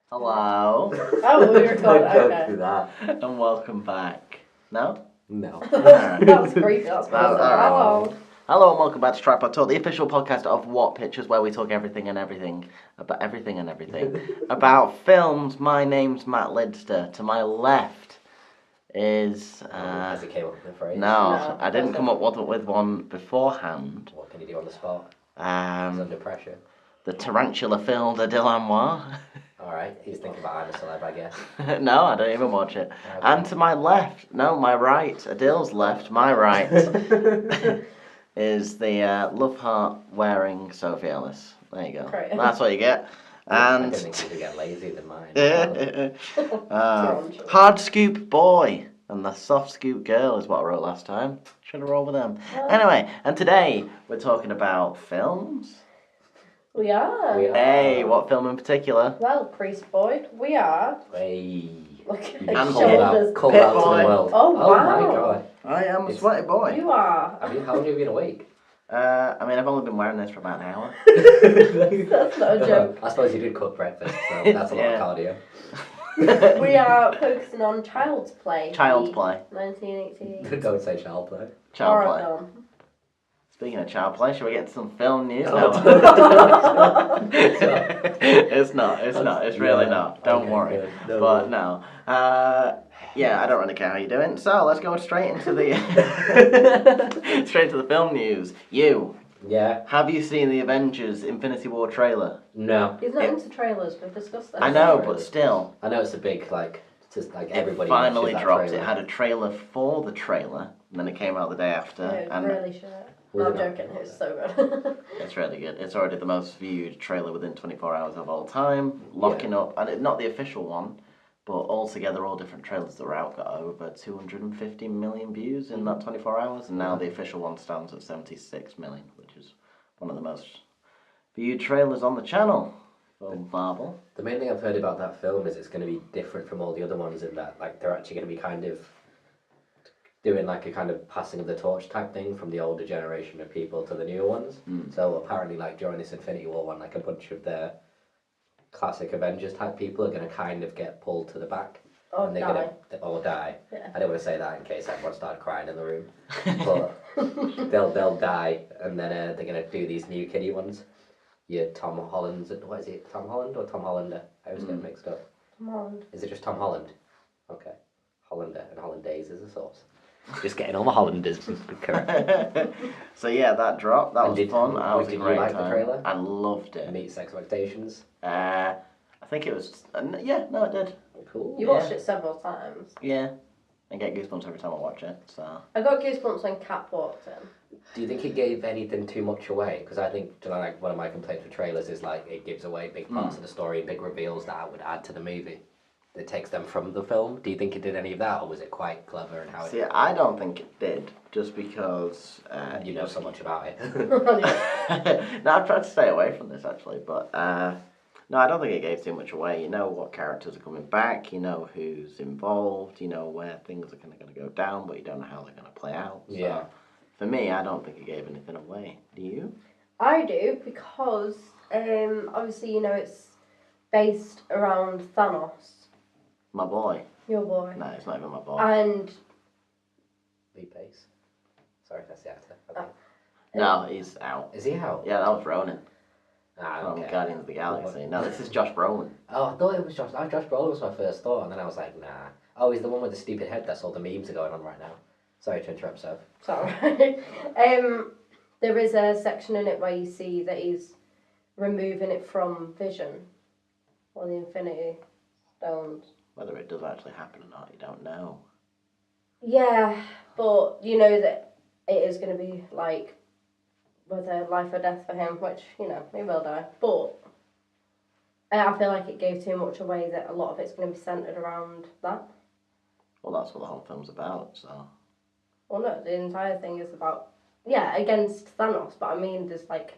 Hello. Oh, we recorded. Don't go Okay. through that. And welcome back. No? No. That was creepy. That's Wow, crazy. alright. Hello. Hello and welcome back to Tripod Talk, the official podcast of What Pictures, where we talk everything and everything about everything and everything about films. My name's Matt Lidster. To my left is As it came up with the phrase. no, I didn't come up with one beforehand. What can you do on the spot? He's Um, under pressure. the tarantula-filled Adil Alright, he's thinking about I'm a Celeb, I guess. No, I don't even watch it. Okay. And to my left, no, my right, Adil's left, my right, is the love heart wearing Sophie Ellis. There you go. Great. That's what you get. I And didn't think you could get lazy than mine. hard scoop boy and the soft scoop girl is what I wrote last time. Should have rolled with them. Anyway, and today we're talking about films. We are. Hey, what film in particular? Well, Priest Boy, we are. Hey. Look at You his I'm shoulders. called Pit out to boy. the world. Oh, my wow. god. I am a It's- sweaty boy. You are. How long have you been awake? I mean, I've only been wearing this for about an hour. That's not a joke. I suppose you did cook breakfast, so that's a lot Yeah. of cardio. We are focusing on Child's Play. Child's the Play. 1988 Don't say child play. Child horror play. film. Speaking of child play, shall we get to some film news No. now? It's not. It's really Yeah. not. Don't Okay, worry. good. No But worries. no. Yeah, I don't really care how you're doing. So let's go straight into the straight to the film news. Yeah. Have you seen the Avengers Infinity War trailer? No. He's not It- into trailers. We've discussed that. I know, really. but still, I know it's a big, just like everybody it finally watches that dropped. trailer. It had a trailer for the trailer, and then it came out the day after. Yeah, and really shit. Was No, I'm it not? joking. It's so good. It's really good. It's already the most viewed trailer within 24 hours of all time, locking up, and not the official one, but altogether all different trailers that were out got over 250 million views in that 24 hours, and now the official one stands at 76 million, which is one of the most viewed trailers on the channel. From Marvel. The main thing I've heard about that film is it's going to be different from all the other ones in that like they're actually going to be kind of doing like a kind of passing of the torch type thing from the older generation of people to the newer ones. So apparently like during this Infinity War one, like a bunch of the classic Avengers type people are going to kind of get pulled to the back. Or and they're die. Gonna, or die. Yeah. I don't want to say that in case everyone started crying in the room. But they'll die and then they're going to do these new kiddie ones. Yeah, Tom Holland's. What is it? Tom Holland or Tom Hollander? I always get mixed up. Come on. Is it just Tom Holland? Okay. Hollander and Hollandaise is a sauce. Just getting all the Hollanders correct. So yeah, that dropped. That And was did- fun. That was a did you great like the time. trailer? I loved it. Meets expectations. I think it was. Yeah, no, it did. Cool. You watched it several times. Yeah, I get goosebumps every time I watch it. So I got goosebumps when Cat walked in. Do you think it gave anything too much away? Because I think like one of my complaints with trailers is like it gives away big parts of the story, big reveals that I would add to the movie. That takes them from the film. Do you think it did any of that, or was it quite clever and how see, I don't think it did, just because you know so much about it? No, I've tried to stay away from this actually, but no, I don't think it gave too much away. You know what characters are coming back, you know who's involved, you know where things are kind of going to go down, but you don't know how they're going to play out. So, Yeah. For me, I don't think it gave anything away. Do you? I do because obviously you know it's based around Thanos, My boy. your boy, No, it's not even my boy. and Lee Pace. Sorry, that's the actor. Oh. Okay. No, he's out. Is he out? Yeah, that was Ronan Ah, from okay. Guardians of the Galaxy. No, this is Josh Brolin. Oh, I thought it was Josh. Josh Brolin was my first thought, and then I was like, nah. Oh, he's the one with the stupid head. That's all the memes are going on right now. Sorry to interrupt, Seth. sorry. There is a section in it where you see that he's removing it from Vision, or the Infinity Stones. Whether it does actually happen or not, you don't know. Yeah, but you know that it is going to be like with a life or death for him, which you know he will die. But I feel like it gave too much away that a lot of it's going to be centered around that. Well, that's what the whole film's about, so. Well, no, the entire thing is about against Thanos, but I mean there's like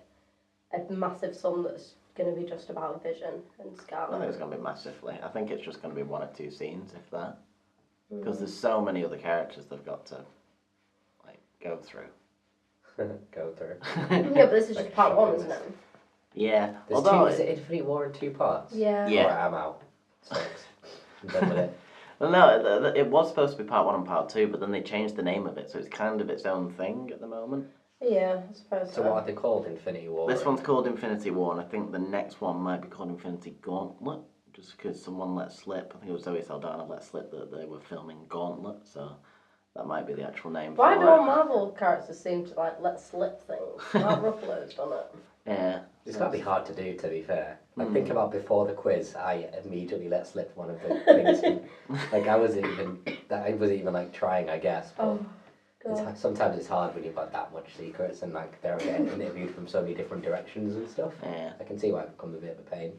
a massive sum that's going to be just about Vision and I don't think Scarlet. it's going to be massively. I think it's just going to be one or two scenes, if that. Because there's so many other characters they've got to, like, go through. Go through. Yeah, but this is Like just part one, shopping isn't it? Yeah. There's Although, is it Infinity War in two parts? Yeah. Yeah. Alright, I'm out. sucks. I'm done with it. Well, no, it was supposed to be part 1 and part 2, but then they changed the name of it, so it's kind of its own thing at the moment. Yeah, I suppose So what are they called? Infinity War? This one's called Infinity War, and I think the next one might be called Infinity Gauntlet, just because someone let slip, I think it was Zoe Saldana let slip that they were filming Gauntlet, so that might be the actual name Why for do it. all Marvel characters seem to like let slip things? Mark Ruffalo's done it. Yeah. It's got to be hard to do, to be fair. Like, think about before the quiz, I immediately let slip one of the things. Like, I wasn't even like trying, I guess. But Oh, God. sometimes it's hard when you've got that much secrets and like they're getting interviewed from so many different directions and stuff. Yeah. I can see why it becomes a bit of a pain.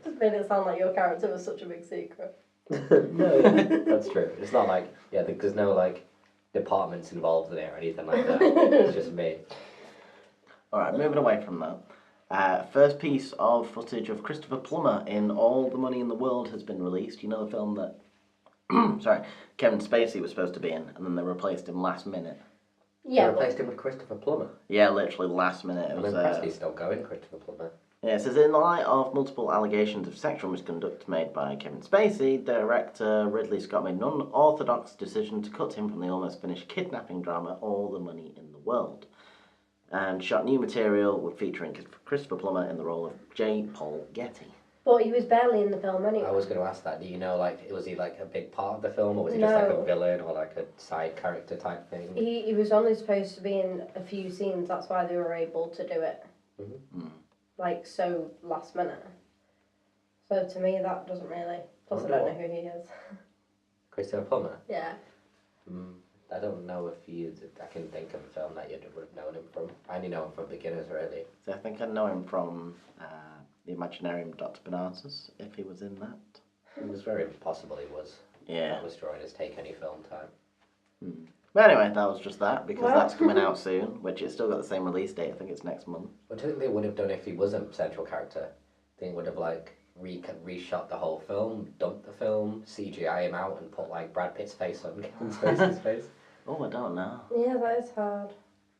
Just made it sound like your character was such a big secret. No, that's true. It's not like, there's no like departments involved in it or anything like that. It's just me. Alright, moving away from that. First piece of footage of Christopher Plummer in All the Money in the World has been released. You know the film that Kevin Spacey was supposed to be in, and then they replaced him last minute. Yeah, They replaced him with Christopher Plummer. Yeah, literally last minute. It I'm was, impressed he's still going, Christopher Plummer. Yeah, it says, in the light of multiple allegations of sexual misconduct made by Kevin Spacey, director Ridley Scott made an unorthodox decision to cut him from the almost finished kidnapping drama All the Money in the World, and shot new material featuring Christopher Plummer in the role of J. Paul Getty. but he was barely in the film anyway. I was going to ask that. Do you know, like, was he like a big part of the film, or was he just like a villain or like a side character type thing? He was only supposed to be in a few scenes. That's why they were able to do it. Mm-hmm. Like, so last minute. So to me, that doesn't really. Plus, I don't know who he is. Christopher Plummer? Yeah. I don't know if I can think of a film that you would have known him from. I only know him from Beginners, really. So I think I know him from The Imaginarium of Dr. Benatus, if he was in that. It was very possible he was. Yeah. That was drawing his Take Any Film time. But anyway, that was just that, because Well. that's coming out soon, which it's still got the same release date. I think it's next month. What do you think they would have done if he was a central character? I think would have like reshot the whole film, dumped the film, CGI him out, and put like Brad Pitt's face on Kevin Spacey's face. Oh, I don't know. Yeah, that is hard.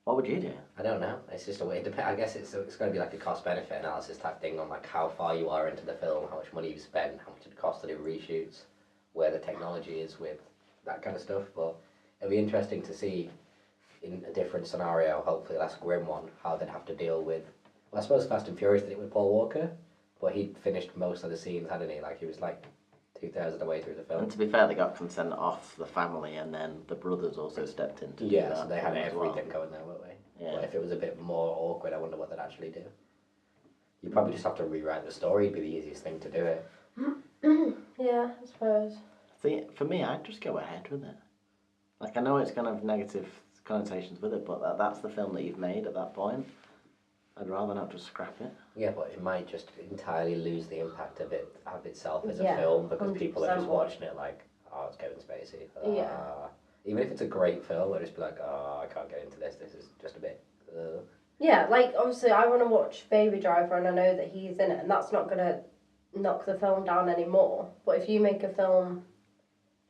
What would you do? I don't know. It's just a way. I guess it's going to be like a cost benefit analysis type thing on like how far you are into the film, how much money you spend, how much it costs to do reshoots, where the technology is with that kind of stuff. But it'll be interesting to see in a different scenario, hopefully less grim one, how they'd have to deal with. Well, I suppose Fast and Furious did it with Paul Walker, but he'd finished most of the scenes, hadn't he? Like he was like 2/3 of the way through the film. And to be fair, they got consent off the family, and then the brothers also stepped in to do that. So they had as well. everything going their way. Yeah. But if it was a bit more awkward, I wonder what they'd actually do. You probably just have to rewrite the story. It'd be the easiest thing to do it. Yeah, I suppose. See, for me, I'd just go ahead with it. Like, I know it's going to have negative connotations with it, but that's the film that you've made at that point. I'd rather not just scrap it. Yeah, but it might just entirely lose the impact of itself as Yeah, a film because people are 100% just would. watching it like, oh, it's Kevin Spacey. Yeah. Even if it's a great film, they'll just be like, oh, I can't get into this. This is just a bit. Yeah, like, obviously, I want to watch Baby Driver and I know that he's in it, and that's not going to knock the film down anymore. But if you make a film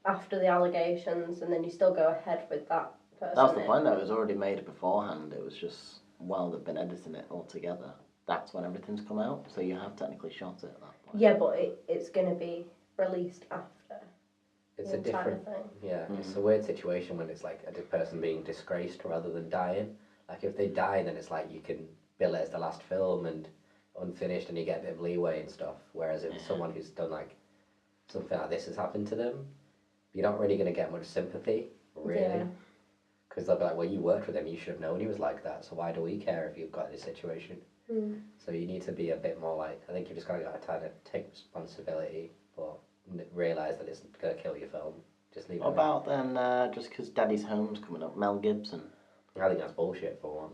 after the allegations and then you still go ahead with that person. That was the point, though. It was already made beforehand. It was just, while they've been editing it all together, that's when everything's come out. So you have technically shot it at that point. Yeah, but it's going to be released after. It's the a entire different. thing. Yeah, it's a weird situation when it's like a person being disgraced rather than dying. Like if they die, then it's like you can bill it as the last film and unfinished, and you get a bit of leeway and stuff. Whereas if someone who's done like something like this has happened to them, you're not really going to get much sympathy, really. Because they'll be like, well, you worked with him, you should have known he was like that, so why do we care if you've got this situation? So you need to be a bit more like, I think you just got to kind of take responsibility, but realise that it's going to kill your film. Just leave it. What about then, just because Daddy's Home's coming up, Mel Gibson? I think that's bullshit for one.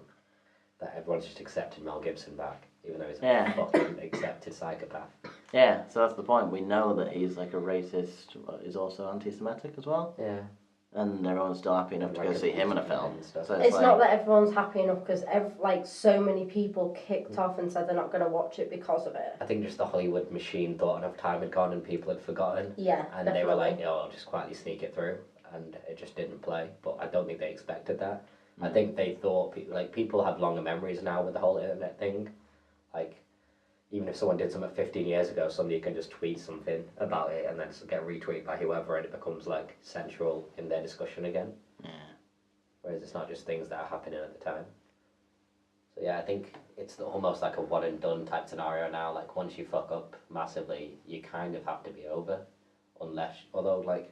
That everyone's just accepted Mel Gibson back, even though he's Yeah. a fucking accepted psychopath. Yeah, so that's the point. We know that he's like a racist, he's also anti-Semitic as well. Yeah. And everyone's still happy enough to go see him in a film. and stuff. So It's like, not that everyone's happy enough because like so many people kicked off and said they're not going to watch it because of it. I think just the Hollywood machine thought enough time had gone and people had forgotten. Yeah, And they were like, oh, I'll just quietly sneak it through. And it just didn't play. But I don't think they expected that. I think they thought, people have longer memories now with the whole internet thing. Like, even if someone did something 15 years ago, somebody can just tweet something about it and then get retweeted by whoever, and it becomes like central in their discussion again. Yeah. Whereas it's not just things that are happening at the time. So yeah, I think it's almost like a one and done type scenario now. Like once you fuck up massively, you kind of have to be over, although like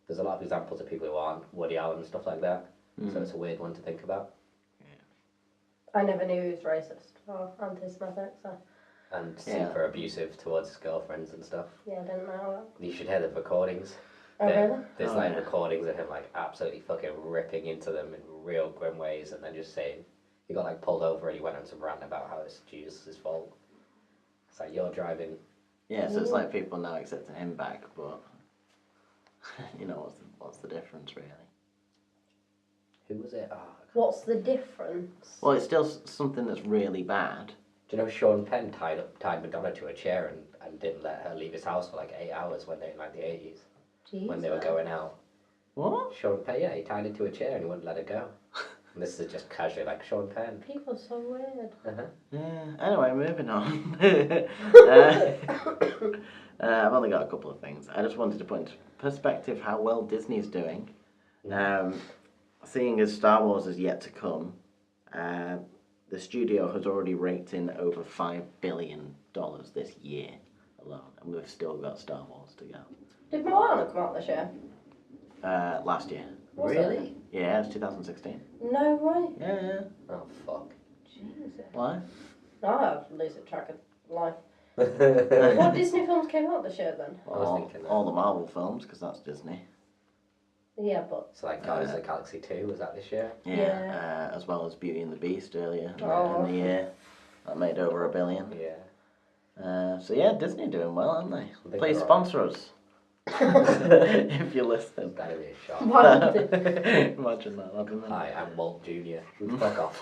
there's a lot of examples of people who aren't, Woody Allen and stuff like that. So it's a weird one to think about. I never knew he was racist or anti-Semitic, so... And super abusive towards his girlfriends and stuff. Yeah, I didn't know that. You should hear the recordings. Oh, really? There's recordings of him like absolutely fucking ripping into them in real grim ways, and then just saying he got like pulled over and he went on some rant about how it's Jesus' fault. It's like you're driving. Yeah, so it's like people now accepting him back, but you know what's the difference really? Who was it? Oh, What's the difference? Well, it's still something that's really bad. do you know Sean Penn tied Madonna to a chair and didn't let her leave his house for like 8 hours when they in like the 80s when they were going out? What? Sean Penn, yeah, he tied her to a chair and he wouldn't let her go. And this is just casually like Sean Penn. People are so weird. Yeah. Anyway, moving on. I've only got a couple of things. I just wanted to put into perspective how well Disney's doing. Seeing as Star Wars is yet to come, the studio has already raked in over $5 billion this year alone, and we've still got Star Wars to go. Did Moana come out this year? Last year. Was Really? it? Yeah, it's 2016. No way. Yeah. Oh fuck. Jesus. Why? No, I'm losing track of life. I What Disney films came out this year then? was thinking that. All the Marvel films, because that's Disney. Yeah, but... So like Guardians of the Galaxy 2, was that this year? Yeah. As well as Beauty and the Beast earlier Oh. in the year. That made over $1 billion. Yeah. So yeah, Disney doing well, aren't they? think Please they're sponsor us. If you're listening. That'd be a shock. Why would they? Imagine that, that'd be Hi, I'm Walt Jr. Fuck off.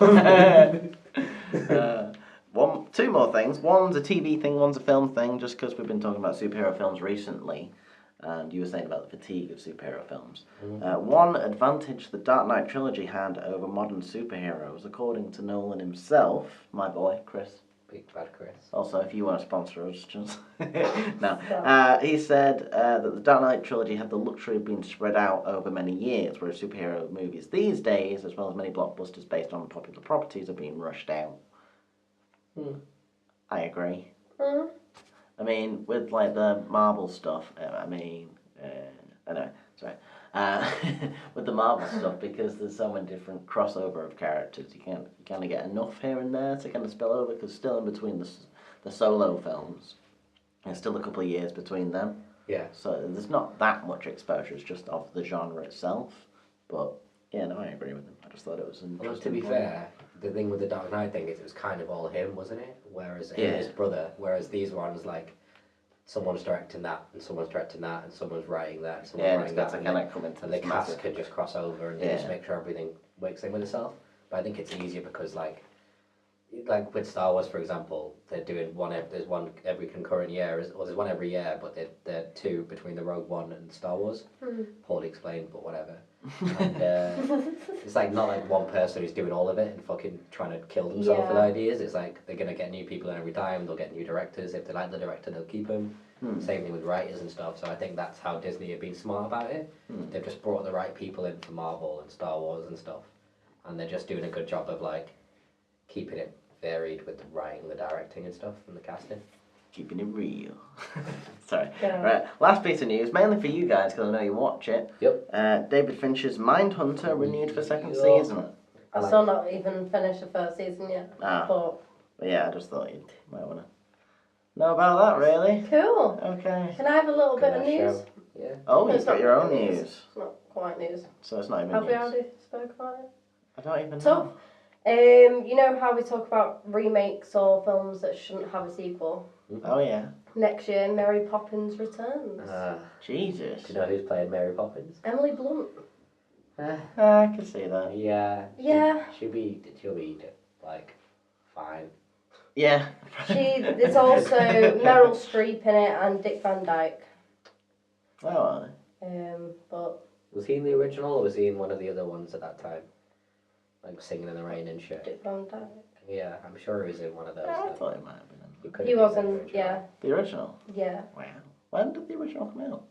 Two more things. One's a TV thing, one's a film thing, just because we've been talking about superhero films recently, and you were saying about the fatigue of superhero films. One advantage the Dark Knight trilogy had over modern superheroes, according to Nolan himself, my boy, Chris. Big bad Chris. Also, if you want to sponsor us, just... no. He said that the Dark Knight trilogy had the luxury of being spread out over many years, whereas superhero movies these days, as well as many blockbusters based on popular properties, are being rushed out. I agree. I mean, with like the Marvel stuff, anyway, sorry. With the Marvel stuff, because there's so many different crossover of characters, you kind of get enough here and there to kind of spill over, because still in between the solo films, there's still a couple of years between them. Yeah. So there's not that much exposure, it's just of the genre itself. But, yeah, no, I agree with him. I just thought it was an Well, interesting to be point. fair, the thing with the Dark Knight thing is it was kind of all him, wasn't it? Whereas him and his brother, whereas these ones, like, someone's directing that, and someone's directing that, and someone's writing that, and someone's writing that, and the cast could just cross over and just make sure everything works in with itself. But I think it's easier because, like with Star Wars, for example, they're doing there's one every concurrent year, or there's one every year, but they're two between the Rogue One and Star Wars. Poorly explained, but whatever. And it's like not like one person who's doing all of it and fucking trying to kill themselves with ideas. It's like they're gonna get new people in every time. They'll get new directors. If they like the director, they'll keep him. Same thing with writers and stuff. So I think that's how Disney have been smart about it. They've just brought the right people in for Marvel and Star Wars and stuff, and they're just doing a good job of like keeping it varied with the writing, the directing and stuff, and the casting. Keeping it real. Sorry. Yeah. Right, last piece of news, mainly for you guys, because I know you watch it. Yep. David Fincher's Mindhunter renewed for second season. I've still not even finished the first season yet. But yeah, I just thought you might want to know about that, really. cool. Okay. Can I have a little bit of news? Yeah. Oh, It's you've got not your own really news. It's not quite news. So it's not even Have news. we already spoke about it? I don't even So, know. you know how we talk about remakes or films that shouldn't have a sequel? Oh, yeah. Next year, Mary Poppins returns. Jesus. Do you know who's playing Mary Poppins? Emily Blunt. I can see that. Yeah. Yeah. She'll be like fine. Yeah. There's also Meryl Streep in it and Dick Van Dyke. Oh, But Was he in the original or was he in one of the other ones at that time? Like Singing in the Rain and shit. Dick Van Dyke. Yeah, I'm sure he was in one of those. I though. thought it might have been. He could've He been in the wasn't, original. yeah. The original? Yeah. Wow. When did the original come out?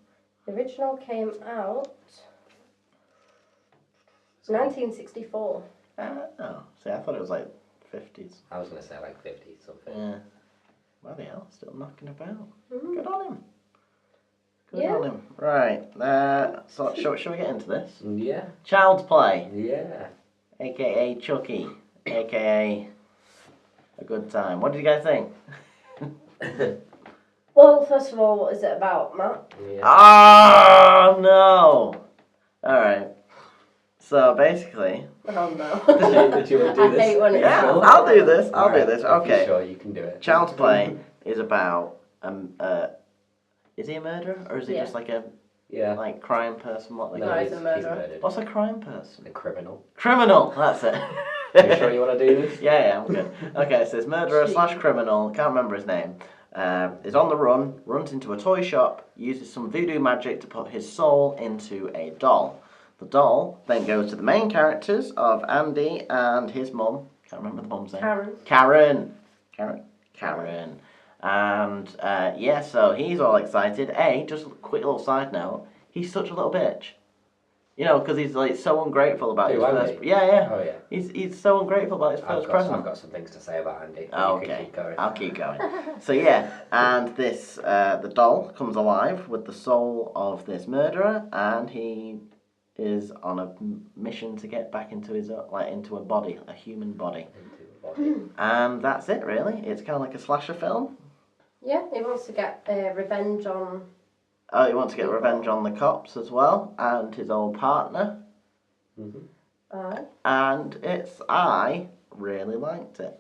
The original came out 1964. Oh, see, I thought it was like 50s. I was going to say like 50 something. Yeah. Bloody hell, still knocking about. Mhm. Good on him. Good Yeah. on him. Right, so shall we get into this? Yeah. Child's Play, Yeah. a.k.a. Chucky, a.k.a. A Good Time. What did you guys think? Well, first of all, what is it about, Matt? Yeah. Oh, no! Alright. So, basically... Oh no. Did you want to do this? I hate when it's Yeah, sure. I'll do this. I'll Alright, do this. if you're Okay. sure, you can do it. Child's Play is about... is he a murderer? Or is he Yeah. just like a Yeah. crime person? What, like, No, he's a murderer. murdered. What's a crime person? A criminal. Criminal! That's it. You sure you want to do this? Yeah, I'm good. Okay, so it's murderer / criminal, can't remember his name, is on the run, runs into a toy shop, uses some voodoo magic to put his soul into a doll. The doll then goes to the main characters of Andy and his mum, can't remember the mum's name. Karen. Karen. And, so he's all excited. Just a quick little side note, he's such a little bitch. You know, because he's like so ungrateful about his first... Andy? Yeah. Oh, yeah. He's so ungrateful about his first present. I've got some things to say about Andy. Oh, You can okay, keep going. I'll keep going. So and this the doll comes alive with the soul of this murderer, and he is on a mission to get back into his into a body, a human body, and that's it really. It's kind of like a slasher film. Yeah, he wants to get revenge on... Oh, he wants to get revenge on the cops as well, and his old partner. Mm-hmm. And I really liked it.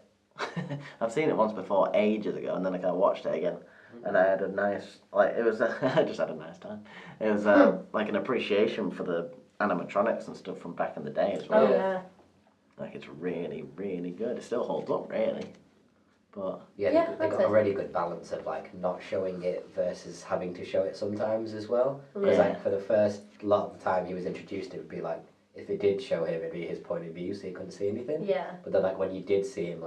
I've seen it once before, ages ago, and then I kind of watched it again, and I had a nice, it was, I just had a nice time. It was like an appreciation for the animatronics and stuff from back in the day as well. Oh, yeah. Like, it's really, really good. It still holds up, really. But Yeah, Yeah, they that's got a it. really good balance of not showing it versus having to show it sometimes as well. Because Yeah. for the first lot of the time he was introduced, it would be if it did show him, it'd be his point of view, so you couldn't see anything. Yeah. But then when you did see him,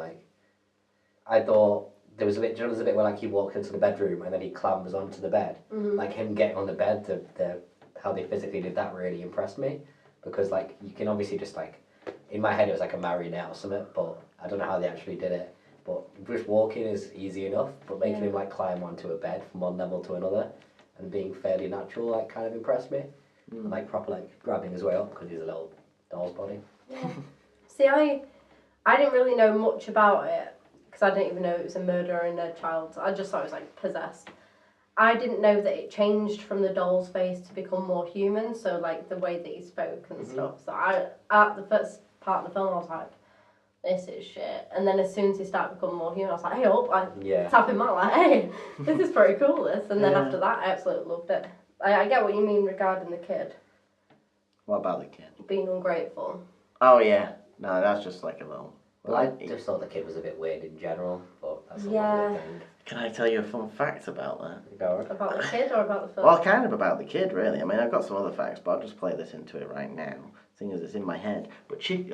I thought there was a bit where he walked into the bedroom and then he clambers onto the bed. Mm-hmm. Like him getting on the bed, how they physically did that really impressed me. Because you can obviously just in my head it was like a marionette or something, but I don't know how they actually did it. But just walking is easy enough, but making him climb onto a bed from one level to another and being fairly natural kind of impressed me. And proper grabbing his way up because he's a little doll's body. Yeah. See, I didn't really know much about it because I didn't even know it was a murderer and a child. I just thought it was possessed. I didn't know that it changed from the doll's face to become more human, so the way that he spoke and stuff. So at the first part of the film I was like, this is shit. And then as soon as he started becoming more human, I was like, hey up, tap him out hey, this is pretty cool this. And then after that, I absolutely loved it. I get what you mean regarding the kid. what about the kid? Being ungrateful. Oh yeah, no, that's just a little. Well, I just thought the kid was a bit weird in general, but that's a Yeah. good thing. Can I tell you a fun fact about that? Go on. About the kid or about the film? Well, kind of about the kid, really. I mean, I've got some other facts, but I'll just play this into it right now, seeing as it's in my head. But Chicky,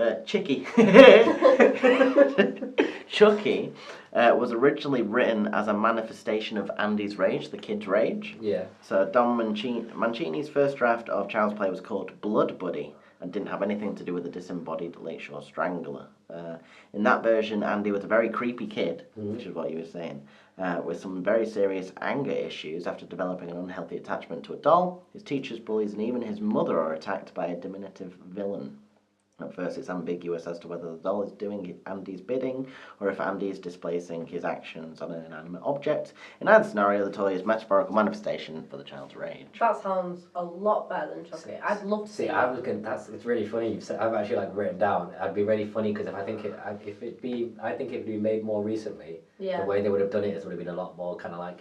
Chucky, was originally written as a manifestation of Andy's rage, the kid's rage. Yeah. So Don Mancini's first draft of Child's Play was called Blood Buddy and didn't have anything to do with the disembodied Lakeshore Strangler. In that version, Andy was a very creepy kid, which is what you were saying, with some very serious anger issues after developing an unhealthy attachment to a doll. His teachers, bullies, and even his mother are attacked by a diminutive villain. At first, it's ambiguous as to whether the doll is doing Andy's bidding or if Andy is displacing his actions on an inanimate object. In either scenario, the toy is a metaphorical manifestation for the child's rage. That sounds a lot better than Chucky. I'd love to see I it. was going. It's really funny. You've said, I've actually written down. It'd be really funny because I think it'd be made more recently. Yeah. The way they would have done it would have been a lot more kind of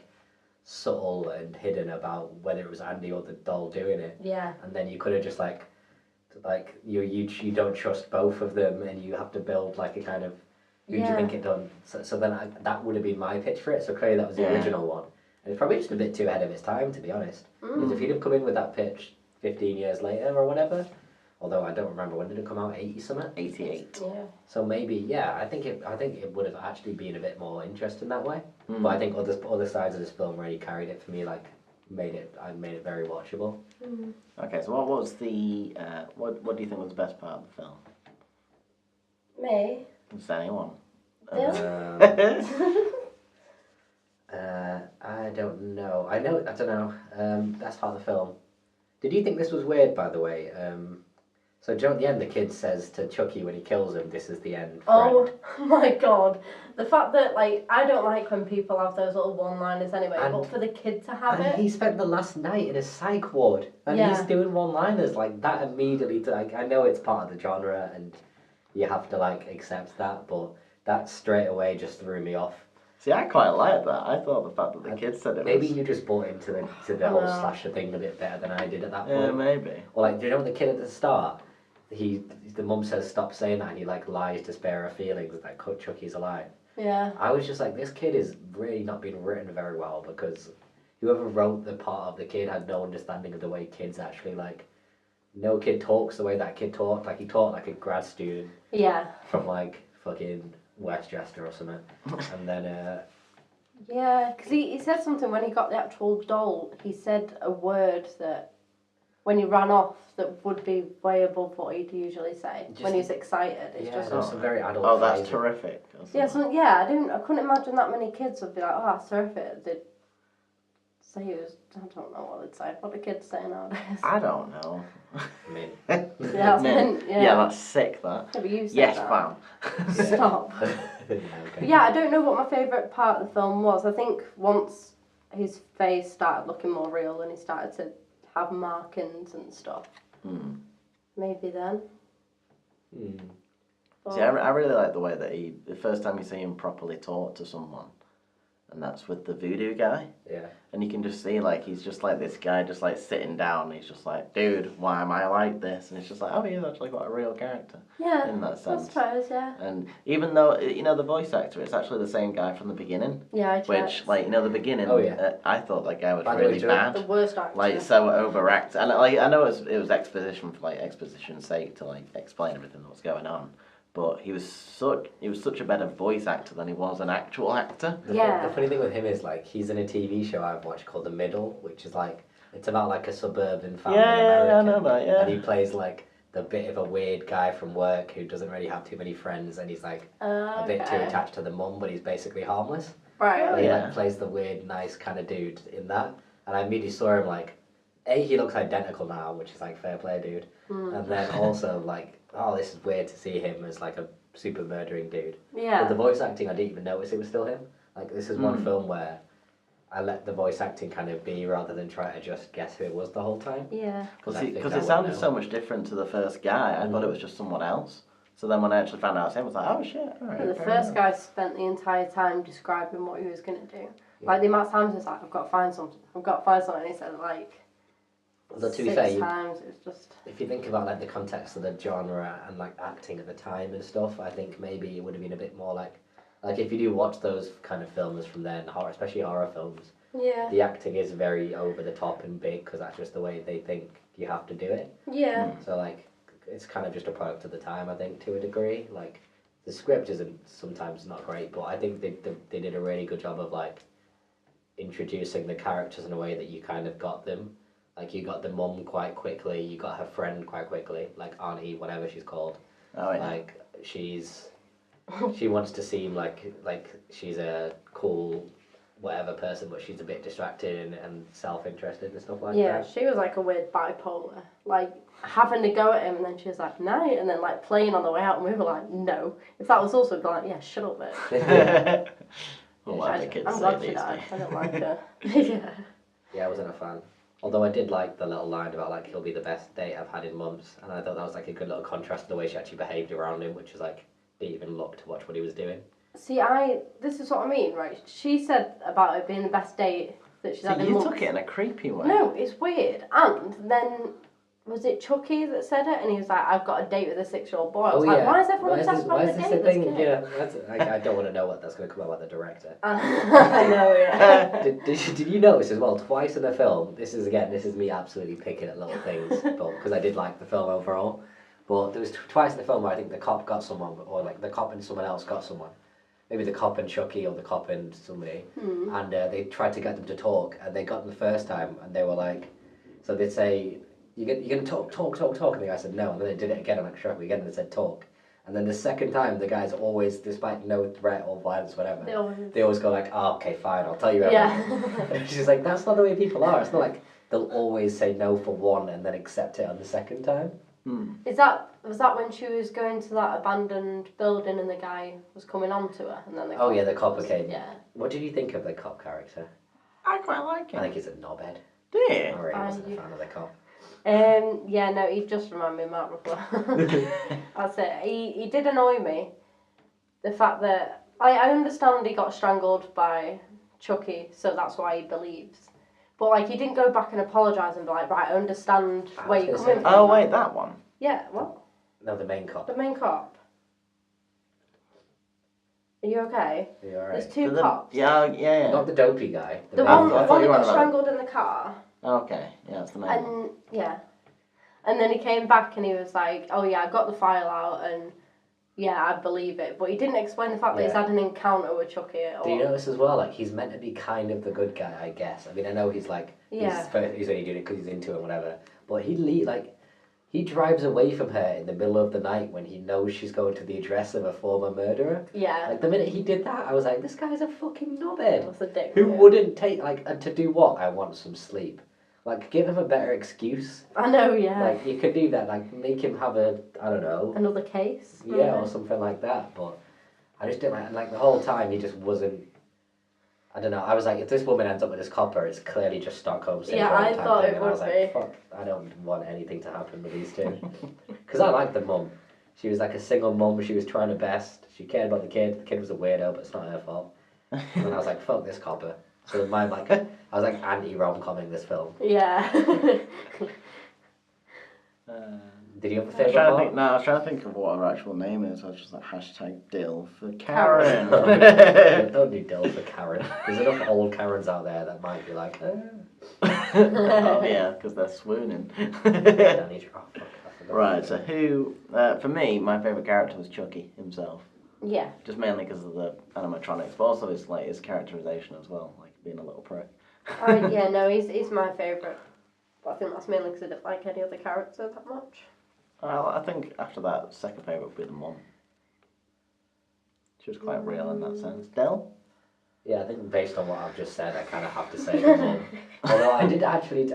subtle and hidden about whether it was Andy or the doll doing it. Yeah. And then you could have just you don't trust both of them, and you have to build a kind of who do you think it done. So then that would have been my pitch for it. So clearly that was the original one, and it's probably just a bit too ahead of its time, to be honest. Because if he'd have come in with that pitch 15 years later or whatever, Although I don't remember, when did it come out? 80 something? 88. Yeah. So maybe, yeah, I think it would have actually been a bit more interesting that way. But I think other sides of this film really carried it for me, like made it very watchable. Okay, so what was the what do you think was the best part of the film? Me? Just anyone. I don't know. I don't know. That's part of the film. Did you think this was weird, by the way? So Joe, at the end, the kid says to Chucky when he kills him, "This is the end." Oh friend." my god. The fact that, like, I don't like when people have those little one-liners anyway, And- but for the kid to have And it. he spent the last night in a psych ward, and Yeah. he's doing one-liners like that immediately. Like, I know it's part of the genre, and you have to like accept that, but that straight away just threw me off. See, I quite like that. I thought the fact that the kid said it Maybe was... you just bought into the whole slasher thing a bit better than I did at that point. Yeah, maybe. Or like, do you know the kid at the start? The mum says stop saying that, and he like lies to spare her feelings that Chucky's alive. Yeah. I was just like, this kid is really not being written very well, because whoever wrote the part of the kid had no understanding of the way kids actually like. No kid talks the way that kid talked. Like he talked like a grad student Yeah. from like fucking Westchester or something, and then Yeah, because he said something when he got the actual doll. He said a word that, when he ran off, that would be way above what he'd usually say when he was excited. It's yeah, just there's some very adult. Oh, that's phrasing. terrific. yeah, I couldn't imagine that many kids would be like, oh, that's terrific. They'd say it was, I don't know what they'd say. What do kids say nowadays? I don't know. Mint. Yeah, that's mint, yeah. that's sick, that. Yeah, but you said Yes, that. fam. Stop. Yeah, okay. But yeah, I don't know what my favourite part of the film was. I think once his face started looking more real and he started to have markings and stuff, maybe then. See, I really like the way that the first time you see him properly talk to someone, and that's with the voodoo guy. Yeah. And you can just see, like, he's just like this guy just like sitting down, and he's just like, dude, why am I like this? And it's just like, oh, he's actually got a real character Yeah, in that I sense. suppose, yeah. And even though, you know, the voice actor, it's actually the same guy from the beginning. Yeah, I Which, checked. like, you know, the beginning, Oh, yeah. I thought that guy was By the way, really do you know- bad. The worst actor. Like, so overact. And, like, I know it was exposition for, like, exposition's sake to, like, explain everything that was going on. But he was such a better voice actor than he was an actual actor. Yeah. The funny thing with him is like he's in a TV show I've watched called The Middle, which is like it's about like a suburban family in America. I know that, yeah. And he plays like the bit of a weird guy from work who doesn't really have too many friends, and he's like a bit too attached to the mum, but he's basically harmless. Right. But he yeah. like plays the weird, nice kind of dude in that, and I immediately saw him like, he looks identical now, which is like fair play, dude. And then also like, oh, this is weird to see him as like a super murdering dude. Yeah. But the voice acting, I didn't even notice it was still him. Like this is one film where I let the voice acting kind of be rather than try to just guess who it was the whole time. Yeah. Because I think it I would sounded know. so much different to the first guy. I thought it was just someone else. So then when I actually found out it was him, I was like, oh shit, all right. And the fair first enough. guy spent the entire time describing what he was going to do. Like the amount of times it's like, I've got to find something. I've got to find something. And he said like Although to be 6 fair, times. It was just... if you think about like the context of the genre and like acting at the time and stuff, I think maybe it would have been a bit more like if you do watch those kind of films from then, especially horror films, Yeah. the acting is very over the top and big because that's just the way they think you have to do it. Yeah. So like it's kind of just a product of the time, I think, to a degree. Like the script isn't sometimes not great, but I think they did a really good job of like introducing the characters in a way that you kind of got them. Like you got the mum quite quickly, you got her friend quite quickly, like Auntie, whatever she's called. Oh, yeah. Like she wants to seem like she's a cool whatever person, but she's a bit distracted and self-interested and stuff like Yeah, that. she was like a weird bipolar. Like having to go at him and then she was like, night, and then like playing on the way out and we were like, no. If that was also like, yeah, shut up, bitch. Well, what the kids I'm say glad she these died. days. I don't like her. Yeah. Yeah, I wasn't a fan. Although I did like the little line about like he'll be the best date I've had in months, and I thought that was like a good little contrast to the way she actually behaved around him, which was like didn't even look to watch what he was doing. See, this is what I mean, right? She said about it being the best date that she's So had in you months. took it in a creepy way. No, it's weird. And then, was it Chucky that said it? And he was like, I've got a date with a 6-year-old boy. I was like, why is everyone obsessed about the date with this kid? Yeah, I don't want to know what that's going to come out about the director. I know, yeah. Did you notice as well, twice in the film, this is me absolutely picking at little things, but because I did like the film overall, But there was twice in the film where I think the cop got someone, or like the cop and someone else got someone. Maybe the cop and Chucky, or the cop and somebody. And they tried to get them to talk, and they got them the first time, and they were like, so they'd say, you're going to talk, and the guy said no, and then they did it again, and like, sure, again, and they said talk. And then the second time, the guys always, despite no threat or violence, whatever, they always go like, oh, okay, fine, I'll tell you everything. And she's like, that's not the way people are. It's not like they'll always say no for one and then accept it on the second time. Was that when she was going to that abandoned building and the guy was coming on to her? And then the the cop came. Yeah. What did you think of the cop character? I quite like him. I think he's a knobhead. Do you? I really wasn't a fan of the cop. Yeah, no, he just reminded me of Mark Ruffalo. That's it. He did annoy me. The fact that I understand he got strangled by Chucky, so that's why he believes. But like, he didn't go back and apologise and be like, right, I understand where you're coming from. Oh wait, that one. Yeah, what? No, the main cop. The main cop. Are you okay? Are you alright? There's two cops. Yeah. Not the dopey guy. The main one cop. I that thought you were got on about- strangled in the car. Okay, yeah, that's the main one. And yeah, and then he came back and he was like, "Oh yeah, I got the file out and yeah, I believe it." But he didn't explain the fact that he's had an encounter with Chucky at all. Do you notice as well? Like, he's meant to be kind of the good guy, I guess. I mean, I know he's like he's only doing it because he's into it, whatever. But he drives away from her in the middle of the night when he knows she's going to the address of a former murderer. Yeah. Like, the minute he did that, I was like, this guy's a fucking knobhead. That's a dick. Who wouldn't take, like, and to do what? I want some sleep. Like, give him a better excuse. I know, yeah. Like, you could do that, like, make him have I don't know. Another case? Yeah, or something like that. But I just didn't like the whole time he just wasn't. I don't know. I was like, if this woman ends up with this copper, it's clearly just Stockholm syndrome. Yeah, I type thought thing. it And I was would like, be. fuck, I don't want anything to happen with these two. Because I liked the mum. She was like a single mum. She was trying her best. She cared about the kid. The kid was a weirdo, but it's not her fault. And then I was like, fuck this copper. So in my like, I was like anti-rom-comming this film. Yeah. Did you have a I was favourite trying to part? think. No, I was trying to think of what her actual name is. I was just like #Dill for Karen. Don't do Dill for Karen. There's enough old Karens out there that might be like, Oh yeah, because they're swooning. Danny, oh, fuck, I forgot. Right. So who? For me, my favourite character was Chucky himself. Yeah. Just mainly because of the animatronics, but also his characterization as well, like being a little prick. Yeah, no, he's my favourite. But I think that's mainly because I don't like any other character that much. I think after that, second favourite would be the mum. She was quite real in that sense. Del? Yeah, I think based on what I've just said, I kind of have to say the mum. Although I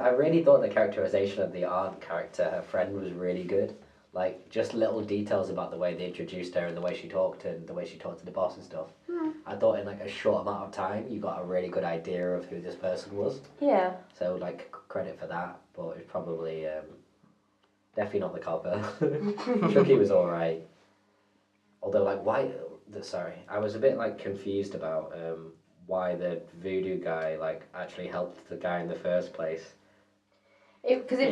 really thought the characterization of the aunt character, her friend, was really good. Like, just little details about the way they introduced her and the way she talked and the way she talked to the boss and stuff. I thought in like a short amount of time, you got a really good idea of who this person was. Yeah. So, like, credit for that, but it's probably definitely not the copper. Chucky was alright. Although, like, I was a bit, like, confused about why the voodoo guy, like, actually helped the guy in the first place. Because it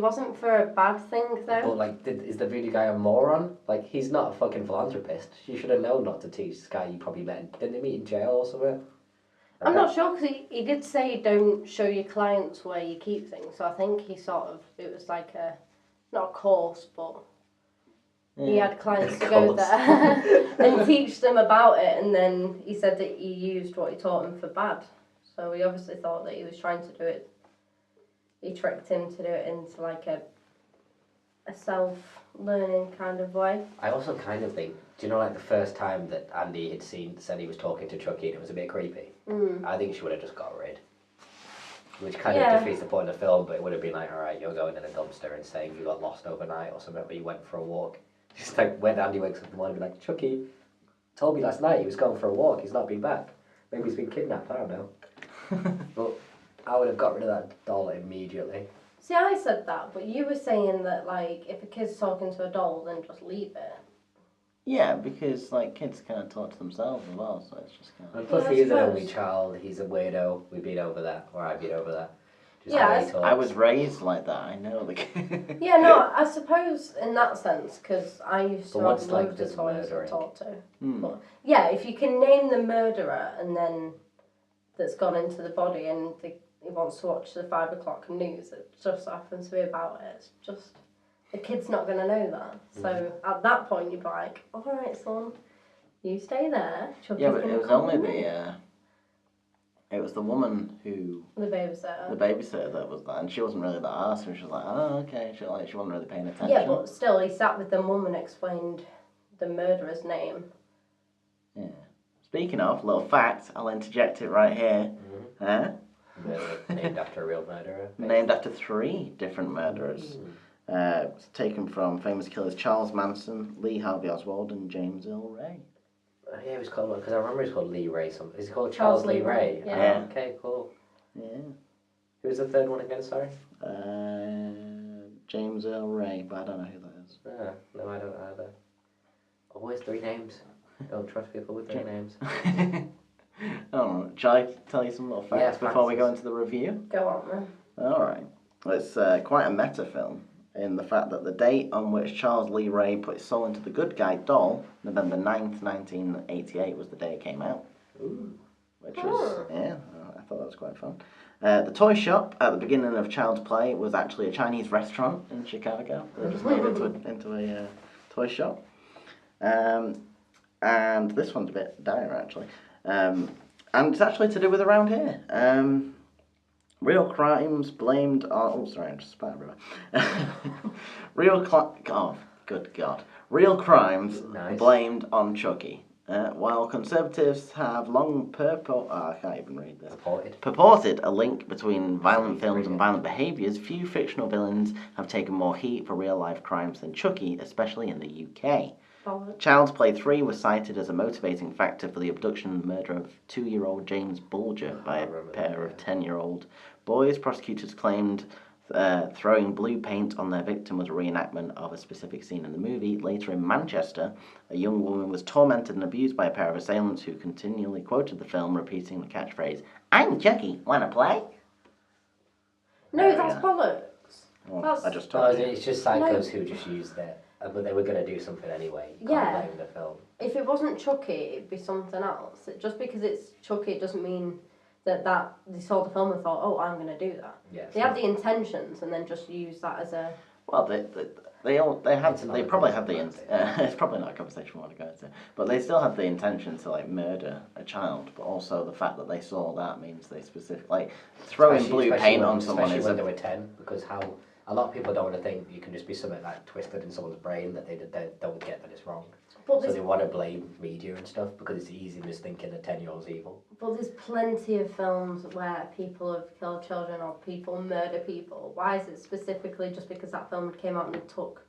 wasn't for a bad thing, though. But, like, is the voodoo guy a moron? Like, he's not a fucking philanthropist. You should have known not to teach this guy you probably met. Didn't they meet in jail or something? I'm not sure, because he did say don't show your clients where you keep things. So I think it was like not a course, but he had clients to go there and teach them about it. And then he said that he used what he taught him for bad. So he obviously thought that he was trying to do it. He tricked him to do it into like a self-learning kind of way. I also kind of think, do you know, like the first time that Andy had said he was talking to Chucky and it was a bit creepy? I think she would have just got rid. Which kind of defeats the point of the film, but it would have been like, alright, you're going in a dumpster and saying you got lost overnight or something, but you went for a walk. Just like when Andy wakes up in the morning, be like, Chucky told me last night he was going for a walk, he's not been back. Maybe he's been kidnapped, I don't know. But I would have got rid of that doll immediately. See, I said that, but you were saying that, like, if a kid's talking to a doll, then just leave it. Yeah, because like kids kind of talk to themselves as well, so it's just kind of. And plus, Yeah, he is an I only suppose. child. He's a weirdo. We've been over that, or I've been over that. Just Yeah, how he talks. I was raised like that. I know the kid. Yeah, no, I suppose in that sense, because I used to But have what's, like, loads of this toys to murdering? talk to. Hmm. But, yeah, if you can name the murderer and then that's gone into the body and he wants to watch the 5 o'clock news, it just happens to be about it. It's just the kid's not going to know that. So at that point, you'd be like, all right, son, you stay there. Chucky's Yeah, but gonna it was come only with me." it was the woman who, The babysitter. the babysitter that was that, and she wasn't really that arsed, and she was like, oh, okay, she wasn't really paying attention. Yeah, but still, he sat with the mum and explained the murderer's name. Yeah. Speaking of, little fact, I'll interject it right here. Named after a real murderer. Named after 3 different murderers. It's taken from famous killers Charles Manson, Lee Harvey Oswald, and James Earl Ray. Yeah, he was called, because I remember he was called Lee Ray. Is he called Charles Lee Ray? Yeah. Oh, okay, cool. Yeah. Who was the third one again, sorry? James Earl Ray, but I don't know who that is. No, I don't either. Always 3 names. Don't trust people with 3 names. Oh, shall I tell you some little facts before we go into the review? Go on, then. Alright. It's quite a meta film in the fact that the date on which Charles Lee Ray put his soul into the good guy doll, November 9th, 1988, was the day it came out. Ooh. Which was, I thought that was quite fun. The toy shop at the beginning of Child's Play was actually a Chinese restaurant in Chicago. They just made it into a toy shop. And this one's a bit dire, actually. And it's actually to do with around here. Real crimes blamed on... Oh, sorry, I'm just spat everywhere. Oh, good God. Real crimes blamed on Chucky. While conservatives have long I can't even read this. Purported a link between violent films and violent behaviours, few fictional villains have taken more heat for real-life crimes than Chucky, especially in the UK. Child's Play 3 was cited as a motivating factor for the abduction and murder of 2-year-old James Bulger by a pair of 10-year-old boys. Prosecutors claimed throwing blue paint on their victim was a reenactment of a specific scene in the movie. Later in Manchester, a young woman was tormented and abused by a pair of assailants who continually quoted the film, repeating the catchphrase, "I'm Chucky, wanna play?" No, that's bollocks. Well, I just told you. It's just psychos who just used it. But they were going to do something anyway. You can't blame the film. If it wasn't Chucky, it'd be something else. Just because it's Chucky, it doesn't mean that they saw the film and thought, oh, I'm going to do that. Yeah, they had the intentions and then just used that as a... Well, they probably had the... it's probably not a conversation we want to go into. But they still had the intention to, like, murder a child. But also the fact that they saw that means they specifically... throwing blue paint on someone is... Especially when they were 10, because how... A lot of people don't want to think you can just be something like twisted in someone's brain that they don't get that it's wrong. So they want to blame media and stuff because it's easy just thinking a 10-year-old's evil. But there's plenty of films where people have killed children or people murder people. Why is it specifically just because that film came out and it took...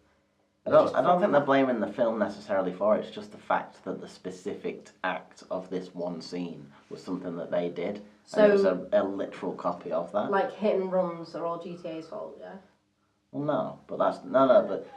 I don't think they're blaming the film necessarily for it. It's just the fact that the specific act of this one scene was something that they did. So and it was a literal copy of that. Like hit and runs are all GTA's fault, yeah? Well, no, but that's... No, but...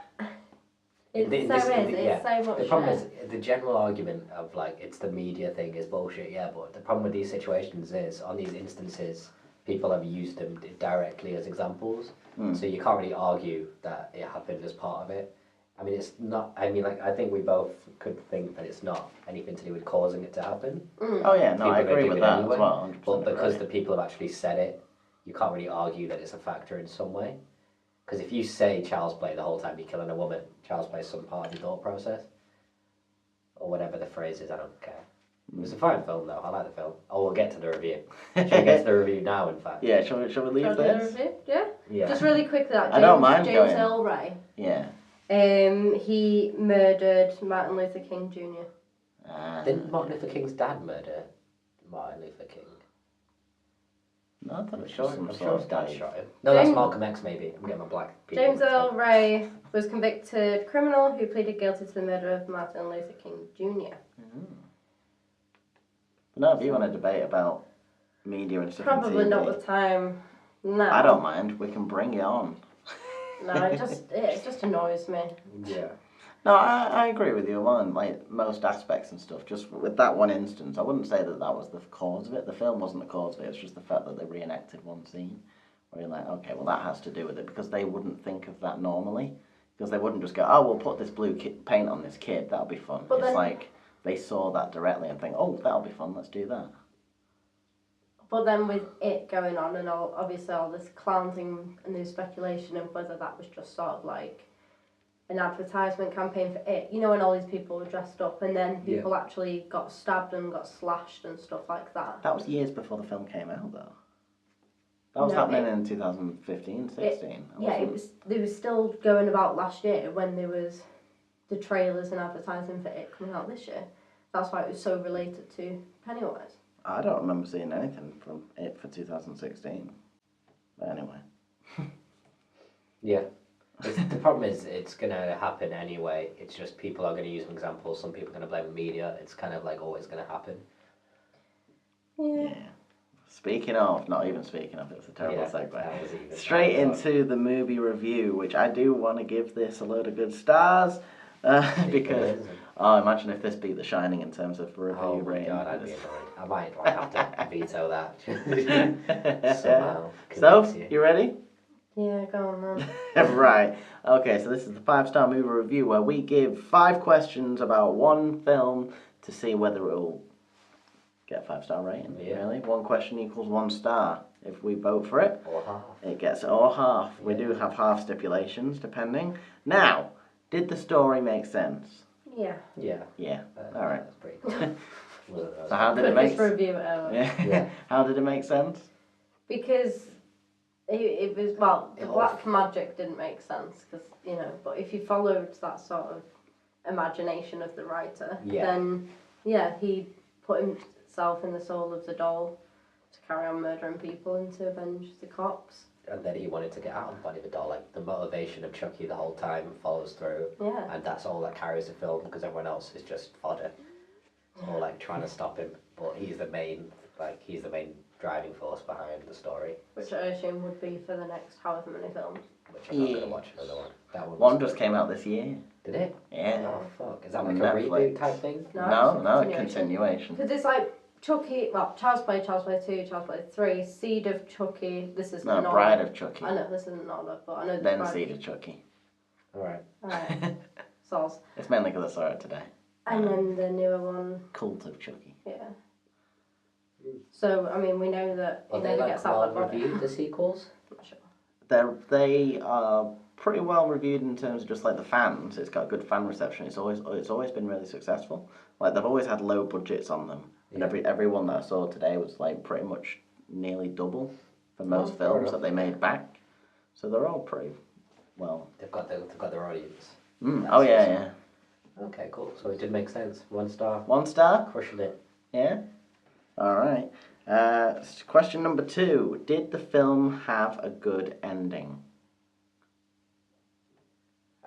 It's so much... The problem is, the general argument of, like, it's the media thing is bullshit, yeah, but the problem with these situations is, on these instances, people have used them directly as examples, so you can't really argue that it happened as part of it. I mean, it's not... I mean, like, I think we both could think that it's not anything to do with causing it to happen. Oh, yeah, no, I agree with that anyway, as well, 100%. But because the people have actually said it, you can't really argue that it's a factor in some way. Because if you say child's play the whole time you're killing a woman, child's play is some part of your thought process. Or whatever the phrase is, I don't care. It was a fine film though, I like the film. Oh, we'll get to the review. Should we get to the review now, in fact? Yeah, shall we leave this? Yeah? Just really quickly, that I don't mind James Earl Ray. Yeah. He murdered Martin Luther King Jr. Didn't Martin Luther King's dad murder Martin Luther King? No, I'm sure his dad shot him. No, that's Malcolm X maybe. I'm getting my black people. James Earl Ray was convicted criminal who pleaded guilty to the murder of Martin Luther King Jr. But no, if you want to debate about media and stuff Probably TV, not the time now. I don't mind, we can bring it on. No, it just annoys me. Yeah. No, I agree with you on like most aspects and stuff. Just with that one instance, I wouldn't say that was the cause of it. The film wasn't the cause of it. It's just the fact that they reenacted one scene where you're like, okay, well that has to do with it, because they wouldn't think of that normally. Because they wouldn't just go, oh, we'll put this blue paint on this kid. That'll be fun. But it's like they saw that directly and think, oh, that'll be fun. Let's do that. But then with it going on and obviously all this clowning and new speculation of whether that was just sort of like an advertisement campaign for it. You know, when all these people were dressed up, and then people actually got stabbed and got slashed and stuff like that. That was years before the film came out, though. That was happening in 2015, 16. They were still going about last year when there was the trailers and advertising for it coming out this year. That's why it was so related to Pennywise. I don't remember seeing anything from it for 2016. But anyway. Yeah. The problem is it's going to happen anyway. It's just people are going to use an example. Some people are going to blame the media. It's kind of like always going to happen. Yeah. Speaking of, not even speaking of, it was a terrible segue. That was even Straight into the movie review, which I do want to give this a load of good stars. Because, imagine if this beat The Shining in terms of review rating. Oh my god, I'd be annoyed. I might have to veto that. Somehow. So, you ready? Yeah, go on then. Right. Okay, so this is the 5-star movie review where we give 5 questions about one film to see whether it will get a 5-star rating. Yeah. Really? 1 question equals 1 star. If we vote for it, Or half. it gets or half. We do have half stipulations depending. Now, did the story make sense? Yeah. Yeah. Yeah. All right. That's pretty cool. So how did it make Quickest review ever. Yeah. How did it make sense? Because it was, well, the black magic didn't make sense, because, you know, but if you followed that sort of imagination of the writer, then, he put himself in the soul of the doll to carry on murdering people and to avenge the cops. And then he wanted to get out of the body of the doll. Like, the motivation of Chucky the whole time follows through. Yeah. And that's all that carries the film, because everyone else is just fodder. Or, like, trying to stop him. But he's the main driving force behind the story. Which I assume would be for the next however many films. Which I'm not going to watch another one. That One just came out this year. Did it? Yeah. Oh, fuck. Is that On like a Netflix. reboot type thing? No, continuation. Because it's like Chucky, well, Child's Play 2, Child's Play 3, Seed of Chucky, this is No, not Bride of Chucky. I know, this isn't Nala, but I know this Then Bride Seed of Chucky. Alright. Alright, soz. It's mainly because I saw it today. And then the newer one, Cult of Chucky. yeah. So, I mean, we know that Are he they never like gets out well of that body. reviewed, the sequels? I'm not sure. They are pretty well reviewed in terms of just like the fans. It's got good fan reception. It's always been really successful. Like they've always had low budgets on them, and every one that I saw today was like pretty much nearly double for most films that they made back. So they're all pretty well. They've got their audience. Oh yeah. Okay, cool. So it did make sense. 1 star. 1 star. Crushing it. Yeah. All right. Question number 2. Did the film have a good ending?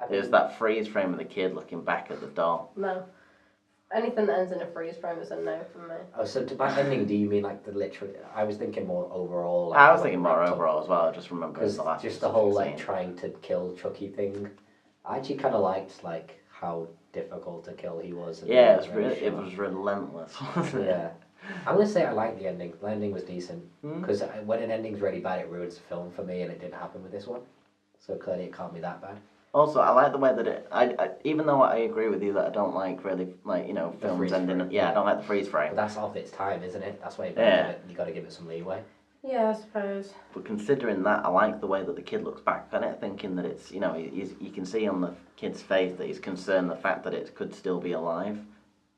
There's that freeze frame of the kid looking back at the doll. No. Anything that ends in a freeze frame is a no from me. Oh, so by ending, do you mean like the literal? I was thinking more overall. Like, I was thinking more overall as well. I just remember because the last. just the whole like scene. trying to kill Chucky thing. I actually kind of liked like how difficult to kill he was. Yeah, it was relentless. Wasn't it? Yeah. I'm gonna say I liked the ending. The ending was decent because when an ending's really bad, it ruins the film for me, and it didn't happen with this one. So clearly, it can't be that bad. Also, I like the way that it. I even though I agree with you that I don't like really films ending. frame. Yeah, I don't like the freeze frame. But that's of its time, isn't it? That's why you got to give it some leeway. Yeah, I suppose. But considering that, I like the way that the kid looks back on it, thinking that it's you can see on the kid's face that he's concerned the fact that it could still be alive.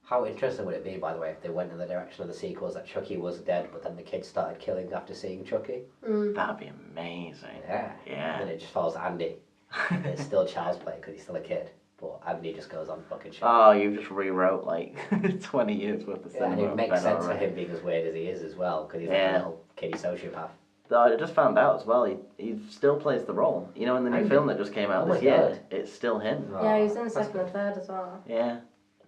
How interesting would it be, by the way, if they went in the direction of the sequels that Chucky was dead, but then the kid started killing after seeing Chucky? That'd be amazing. Yeah. Yeah. And then it just follows Andy. It's still child's play because he's still a kid, but Andy just goes on fucking shit. Oh, you just rewrote like 20 years worth of Yeah, and cinema. it makes sense for already. him being as weird as he is as well, because he's like a little kiddie sociopath. Though I just found out as well, he still plays the role. You know, in the new film that just came out this year, it's still him. Yeah, he's in the second and third as well. Yeah.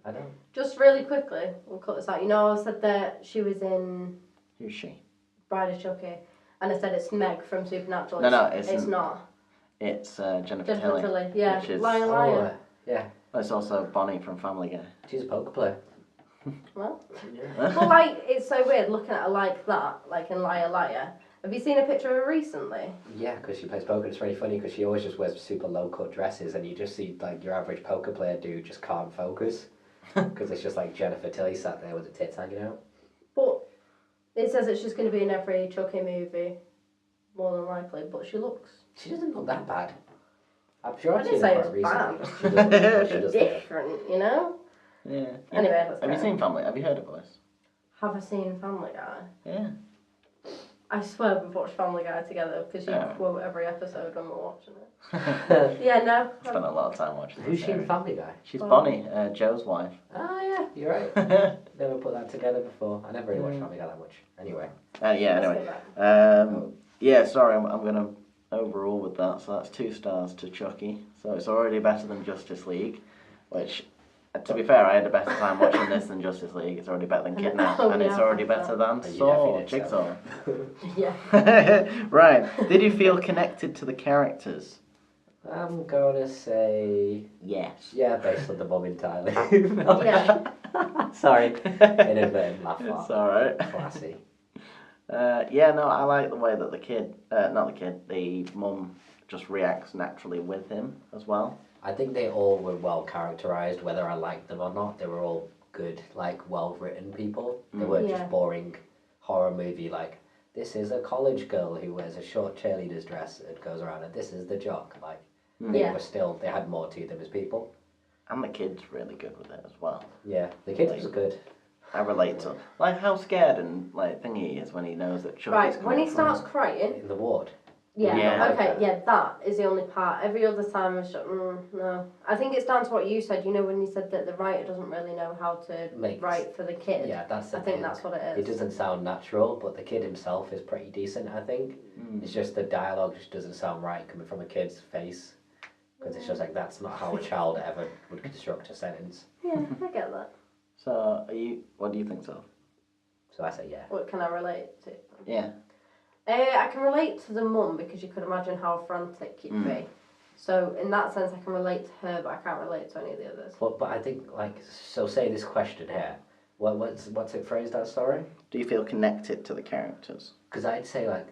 I know. Just really quickly, we'll cut this out. You know, I said that she was in Who's she? Bride of Chucky, and I said it's Meg from Supernatural. No, it's not. It's Jennifer Jennifer Tilly. Tilly, yeah. Which is, Liar, liar. Yeah, it's also Bonnie from Family Guy. she's a poker player. Well, Yeah. well, like, it's so weird looking at her like that, like in Liar, Liar. Have you seen a picture of her recently? Yeah, because she plays poker. It's really funny because she always just wears super low cut dresses, and you just see like your average poker player dude just can't focus because it's just like Jennifer Tilly sat there with the tits hanging out. But it says that she's going to be in every Chucky movie, more than likely. But she looks. She doesn't look that bad. I'm sure I I've didn't seen say it it quite was recently. She does. She does. different, you know? Yeah. Anyway, let's Have you go. seen Family? Have you heard of this? Have I seen Family Guy? Yeah. I swear we've watched Family Guy together because you Oh. quote every episode when we're watching it. Yeah, no. Spent a lot of time watching Who's this she in series. Family Guy? She's Bonnie, Joe's wife. Ah, yeah, you're right. Never put that together before. I never really watched Family Guy that much. Anyway. Yeah, Let's anyway. go back. Yeah, sorry, I'm going to overrule with that. So that's 2 stars to Chucky. So it's already better than Justice League, which, to be fair, I had a better time watching this than Justice League. It's already better than Kidnap, Oh, and it's yeah, already I better than And you Saw, definitely did so. Jigsaw. Yeah. Right. Did you feel connected to the characters? I'm gonna say Yes. yeah, based on the mum entirely. Yeah. Sorry, inadvertent laugh. It's alright. Classy. Yeah, no, I like the way that the mum just reacts naturally with him as well. I think they all were well characterized, whether I liked them or not. They were all good, like well written people. They weren't Yeah. just boring horror movie like this is a college girl who wears a short cheerleader's dress and goes around and this is the jock. Like they Yeah. were still they had more to them as people. And the kid's really good with it as well. Yeah, the kid was good. I relate to like how scared and like thingy he is when he knows that Chuck is Right, coming when he from starts crying, In the ward. yeah, Yeah. okay, yeah, that is the only part. Every other time it's just, no. I think it's down to what you said, you know, when you said that the writer doesn't really know how to write for the kid. Yeah, that's the I think thing. that's what it It is. doesn't sound natural, but the kid himself is pretty decent, I think. It's just the dialogue just doesn't sound right coming from a kid's face. Because it's just like, that's not how a child ever would construct a sentence. Yeah, I get that. So, what do you think, so? So I say, yeah. What can I relate to? Yeah. I can relate to the mum because you could imagine how frantic you'd be. So in that sense, I can relate to her, but I can't relate to any of the others. But I think, like, so say this question here. What's it phrased as, sorry? Do you feel connected to the characters? Because I'd say, like,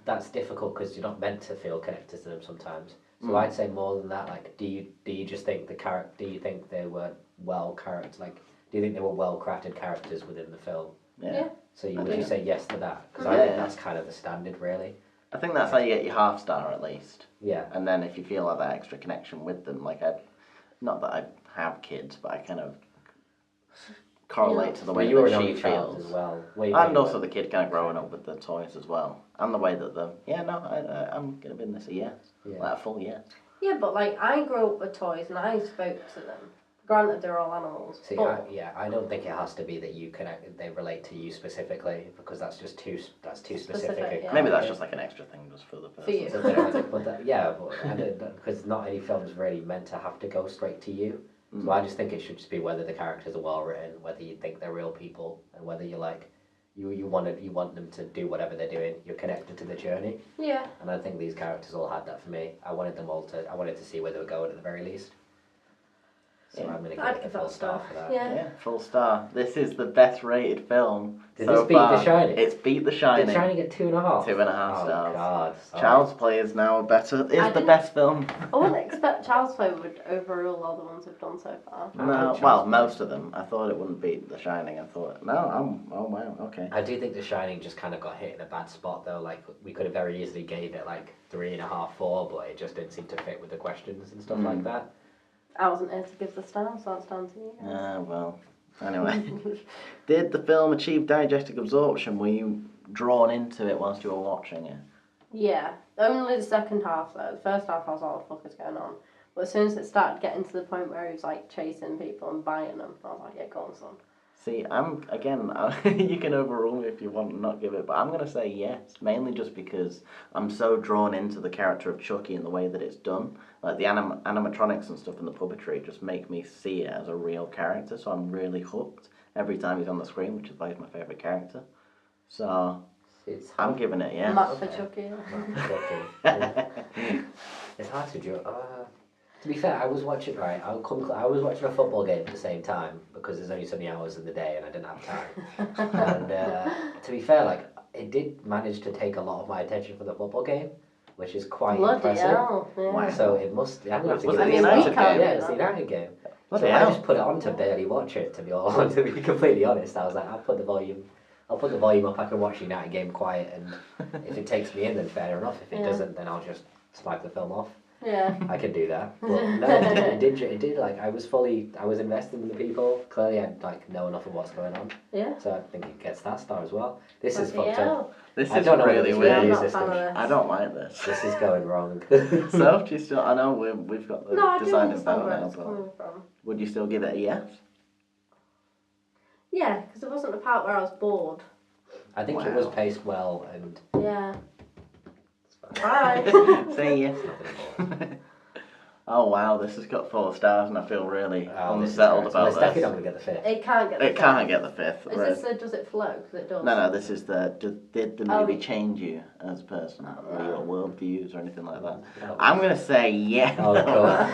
that's difficult because you're not meant to feel connected to them sometimes. So I'd say more than that, like, do you just think do you think they were well characters, like, do you think they were well crafted characters within the film? Yeah. So I would you do. say yes to that? Because Yeah. I think that's kind of the standard, really. I think that's how you get your half star at least. Yeah. And then if you feel like that extra connection with them, like not that I have kids, but I kind of correlate to the way you were that an she only child feels. as well. And also the kid kind of growing up with the toys as well. And the way that I'm going to be this a yes. Yeah. Like a full yes. Yeah, but like I grew up with toys and I spoke to them. Granted, they're all animals. See, but I don't think it has to be that they relate to you specifically because that's just too specific. Specific, yeah. Maybe that's just like an extra thing just for the person. you. Because not any film's really meant to have to go straight to you. So I just think it should just be whether the characters are well written, whether you think they're real people, and whether you like you want them to do whatever they're doing. You're connected to the journey, Yeah. and I think these characters all had that for me. I wanted to see where they were going at the very least. So Yeah. I'm gonna I'd give it a give full that a star star. for that. Yeah. Yeah, full star. This is the best rated film. Did so this beat far. The Shining? It's beat The Shining. Did Shining get 2.5? 2.5 Oh stars. God! Sorry. Child's Play is now the didn't- best film. I wouldn't expect Child's Play would overrule all the ones we've done so far. I No, like well, Child's Play. most of them. I thought it wouldn't beat The Shining. I thought, oh wow, okay. I do think The Shining just kind of got hit in a bad spot though. Like we could have very easily gave it like 3.5, 4, but it just didn't seem to fit with the questions and stuff like that. I wasn't here to give the star, so that's down to you. Well, anyway. Did the film achieve diegetic absorption? Were you drawn into it whilst you were watching it? Yeah, only the second half though. The first half I was like, what the fuck is going on? But as soon as it started getting to the point where he was like chasing people and biting them, I was like, yeah, go on, son. See, you can overrule me if you want to not give it, but I'm going to say yes, mainly just because I'm so drawn into the character of Chucky and the way that it's done. Like the animatronics and stuff and the puppetry just make me see it as a real character, so I'm really hooked every time he's on the screen, which is why he's my favourite character. So, I'm giving it yes. Matt for Chucky. It's hard to draw. To be fair, I was watching I was watching a football game at the same time because there's only so many hours in the day and I didn't have time. And to be fair, like it did manage to take a lot of my attention from the football game, which is quite Bloody impressive. hell, yeah. Wow. So it must. I'm gonna have to Was give it it the a United star. game? Yeah, it's the United game. Bloody So I hell. just put it on to barely watch it. To be completely honest, I was like, I'll put the volume up. I can watch the United game quiet, and if it takes me in, then fair enough. If it Yeah. doesn't, then I'll just slag the film off. Yeah. I could do that. But no, it did. Like I was invested in the people. Clearly, I like know enough of what's going on. Yeah. So I think it gets that star as well. This is Bloody fucked up. hell. This I is don't know really whether Yeah, I'm weird. not a fan of this. I don't like this. This is going wrong. So, do you still? I know we've got the No, I do designers understand down where now, it's but coming from. would you still give it a yes? Yeah, because it wasn't the part where I was bored. I think it was paced well and. Yeah. It's fine. Bye. See ya. Nothing Oh wow, this has got 4 stars, and I feel really Oh, this is unsettled correct. about Well, it's definitely not this. going to get the 5th. It can't get the It can't get the 5th. Is Right. this the does it flow? Because it does. No, this is the. Did the Oh, movie it- change you as a person, or your worldviews, or anything like that? Oh. I'm gonna say yeah. Oh, God.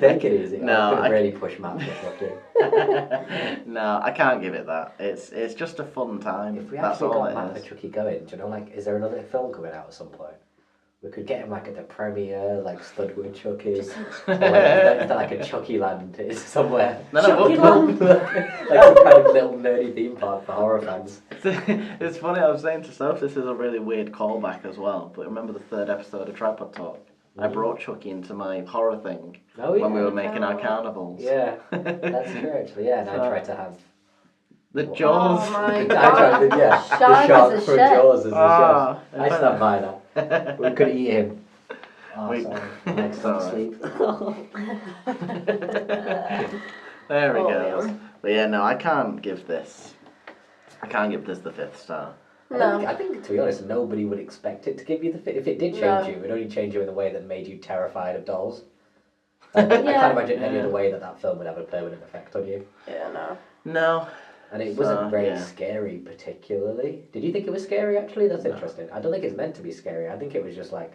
Take it easy. No, I could I- really push Matt for fucking. No, I can't give it that. It's just a fun time. If we That's actually all got it Matt is. for Chucky going, do you know, like, is there another film coming out at some point? We could get him, like, at the premiere, like, Studwood Chucky. Or, like, is there, like, a Chucky Land is somewhere? No, Chucky but- Land. Like a kind of little nerdy theme park for horror fans. It's funny, I was saying to Soph, this is a really weird callback as well, but remember the 3rd episode of Tripod Talk? I brought Chucky into my horror thing Oh, yeah. when we were making our carnivals. Yeah, that's true, actually. Yeah, and I tried to have. The Oh Jaws. Oh my I god. tried to, yeah, Shark the shark is a from chef. Jaws as a Ah, chef. I stand by that. We could eat him. Oh, We- sorry. Next It's time alright. sleep. There we Oh, go. yeah. But yeah, no, I can't give this the 5th star. No. I think, to be honest, nobody would expect it to give you the fit. If it did change No. you, it would only change you in a way that made you terrified of dolls. I Yeah. can't imagine any other way that film would have a permanent effect on you. Yeah, no. No. And it wasn't very yeah. scary, particularly. Did you think it was scary, actually? That's No. interesting. I don't think it's meant to be scary. I think it was just like,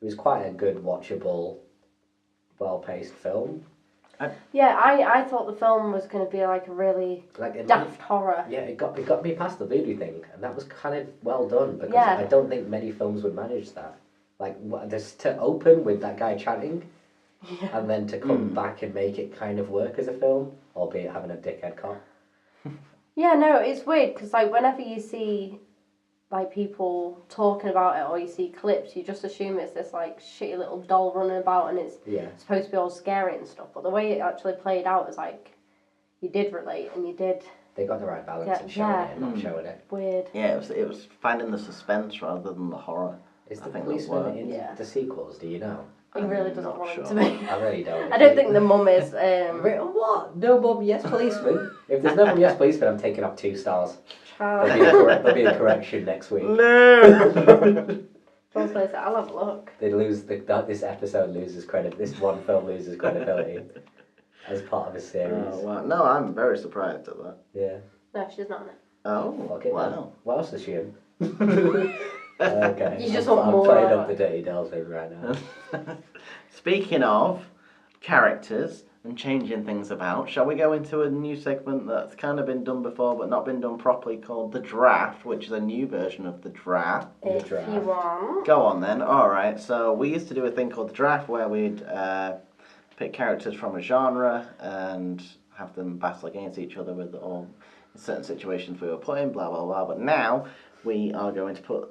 it was quite a good, watchable, well-paced film. Yeah, I thought the film was going to be like a really Like it daft horror. Yeah, it got me past the voodoo thing, and that was kind of well done because Yeah. I don't think many films would manage that. Like, just to open with that guy chanting, Yeah. and then to come back and make it kind of work as a film, albeit having a dickhead cop. Yeah, no, it's weird because like whenever you see like people talking about it or you see clips, you just assume it's this like shitty little doll running about and it's Yeah, supposed to be all scary and stuff. But the way it actually played out is like you did relate and you did they got the right balance Yeah, in showing yeah. it and not showing it. weird. Yeah, it was finding the suspense rather than the horror. Is I the think policeman that's in Yeah. the sequels? Do you know? He really I'm doesn't not want sure. it to be. I really don't. I don't think the mum is. What? No mum, yes policeman. If there's no mum, yes policeman, I'm taking off 2 stars. There'll Child. be there'll be a correction next week. No! I'll have a look. They lose this episode loses credit. This one film loses credibility as part of a series. Oh, wow. No, I'm very surprised at that. Yeah. No, she's not in it. Oh, Okay. wow. What else is she in? Okay. You just I'm, want I'm more playing of up it. the Dirty Dolls thing right now. Speaking of characters and changing things about, shall we go into a new segment that's kind of been done before but not been done properly called The Draft, which is a new version of The Draft? If draft. you want. Go on then. Alright, so we used to do a thing called The Draft where we'd pick characters from a genre and have them battle against each other with all certain situations we were put in, blah blah blah. But now we are going to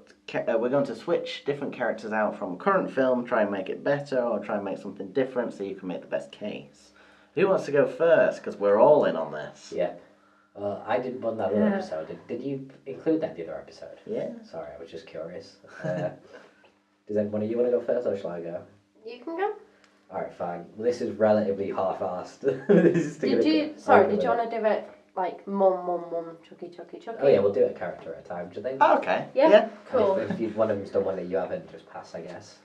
we're going to switch different characters out from current film, try and make it better, or try and make something different so you can make the best case. Who wants to go first? Because we're all in on this. Yeah. I didn't run that other Yeah. episode. Did you include that in the other episode? Yeah. Sorry, I was just curious. Does one of you want to go first, or shall I go? You can go. Alright, fine. Well, this is relatively half-assed. This is Did you want to do it like mum, Chucky, Chucky, Chucky? Oh yeah, we'll do it character at a time, do you think? Oh, okay. Yeah. And Cool. If one of them's done one that you haven't, just pass, I guess.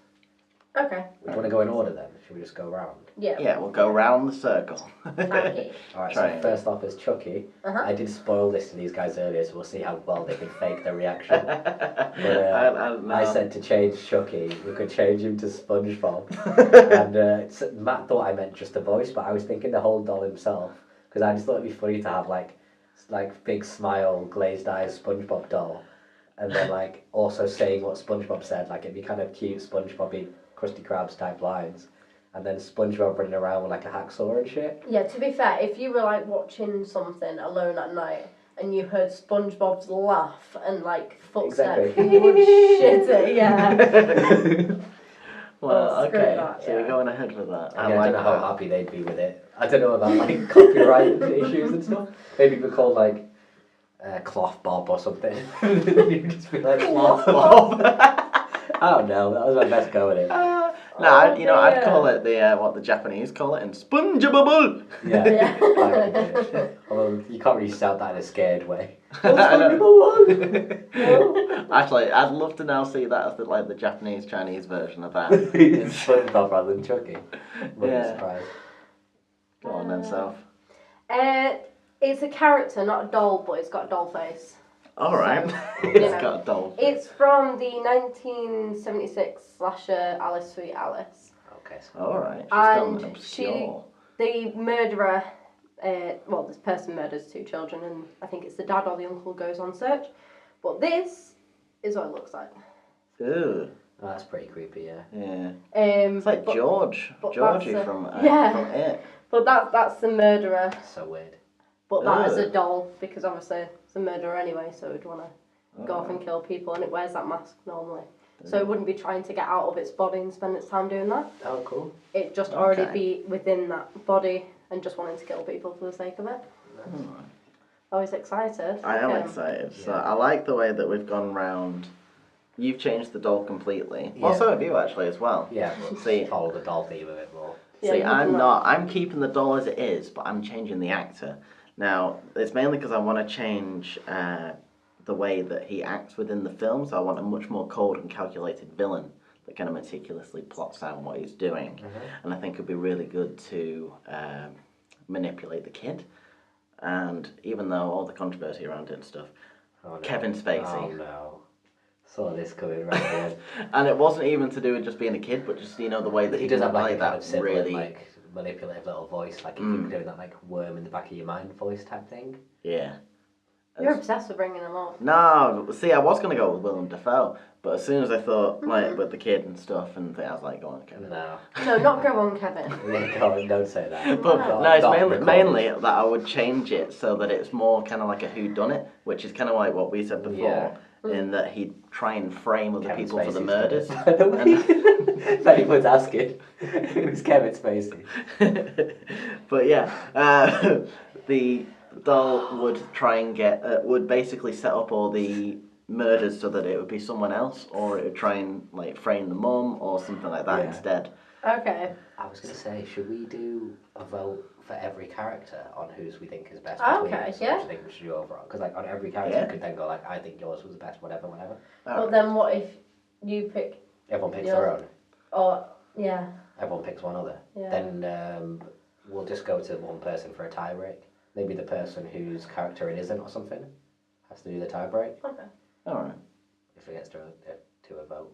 Okay. Do you want to go in order then? Should we just go around? Yeah. Yeah, we'll go round the circle. Okay. Alright, Try so it. first off is Chucky. Uh-huh. I did spoil this to these guys earlier, so we'll see how well they can fake their reaction. But I don't know. I said to change Chucky, we could change him to SpongeBob. And so Matt thought I meant just the voice, but I was thinking the whole doll himself. Because I just thought it'd be funny to have like big smile, glazed eyes SpongeBob doll. And then like also saying what SpongeBob said, like it'd be kind of cute SpongeBob-y Krusty Krabs type lines. And then SpongeBob running around with like a hacksaw and shit. Yeah, to be fair, if you were like watching something alone at night and you heard SpongeBob's laugh and like footsteps, Exactly. you would shit it, yeah. Well, screw okay. that, So you're yeah. going ahead with that. I mean, I don't know how happy they'd be with it. I don't know about like copyright issues and stuff. Maybe it'd be called like Cloth Bob or something. You'd just be like Cloth Bob. I don't know. That was my best go at it. I'd call it what the Japanese call it, and SpongeBob. Yeah. Yeah. Although you can't really shout that in a scared way. I know. No. Actually, I'd love to now see that as the Japanese Chinese version of that. It's SpongeBob rather than Chucky. Wouldn't be Yeah. surprised. Go on then, Soph. It's a character, not a doll, but it's got a doll face. All right. So, It's know. got a doll. It's from the 1976 slasher Alice Sweet Alice. Okay. So All right. She's And gone obscure. The murderer, this person murders 2 children, and I think it's the dad or the uncle goes on search. But this is what it looks like. Ooh. oh, that's pretty creepy. Yeah. Yeah. It's It's like Georgie that's from yeah. It. But that's the murderer. So weird. But that is a Ugh. doll, because obviously it's a murderer anyway, so it'd want to go off and kill people, and it wears that mask normally. So it wouldn't be trying to get out of its body and spend its time doing that. Oh, cool. It'd just already Okay. be within that body and just wanting to kill people for the sake of it. I was excited. I am excited. So Yeah. I like the way that we've gone round. You've changed the doll completely. Well, Yeah. so have you actually as well. Yeah, but See- follow the doll theme a bit more. Yeah, See, you I'm can, not. I'm keeping the doll as it is, but I'm changing the actor. Now, it's mainly because I want to change the way that he acts within the film, so I want a much more cold and calculated villain that kind of meticulously plots out what he's doing. And I think it'd be really good to manipulate the kid. And even though all the controversy around it and stuff, Oh, no. Kevin Spacey. Oh no. Saw this coming right here. And it wasn't even to do with just being a kid, but just, the way that He does can have like play a kind that of similar, really... like manipulative little voice, like if you're doing that like worm in the back of your mind voice type thing. Yeah. You're obsessed with bringing him up. No, see, I was going to go with Willem Dafoe, but as soon as I thought, like, with the kid and stuff, and I was like, go on, Kevin. No. No, not go on, Kevin. Yeah, go on, don't say that. But No. no, it's Not mainly recorded. that I would change it so that it's more kind of like a whodunit, which is kind of like what we said before, in that he'd try and frame other Kevin people for the Spacey's murders. done it, by the way. If anyone's asking, it was Kevin Spacey. But yeah, the doll would try and would basically set up all the murders so that it would be someone else, or it would try and like frame the mum or something like that Yeah. instead. Okay. I was going to say, should we do a vote for every character on whose we think is best Okay, between us? yeah. Or do you think we should do overall? Because like on every character Yeah. you could then go like, I think yours was the best, whatever. But then what if you pick, Everyone picks Yours. their own. or, yeah. Everyone picks one other. Yeah. Then we'll just go to one person for a tie break. Maybe the person whose character it isn't or something has to do the tie break Okay. Alright. if it gets to a vote.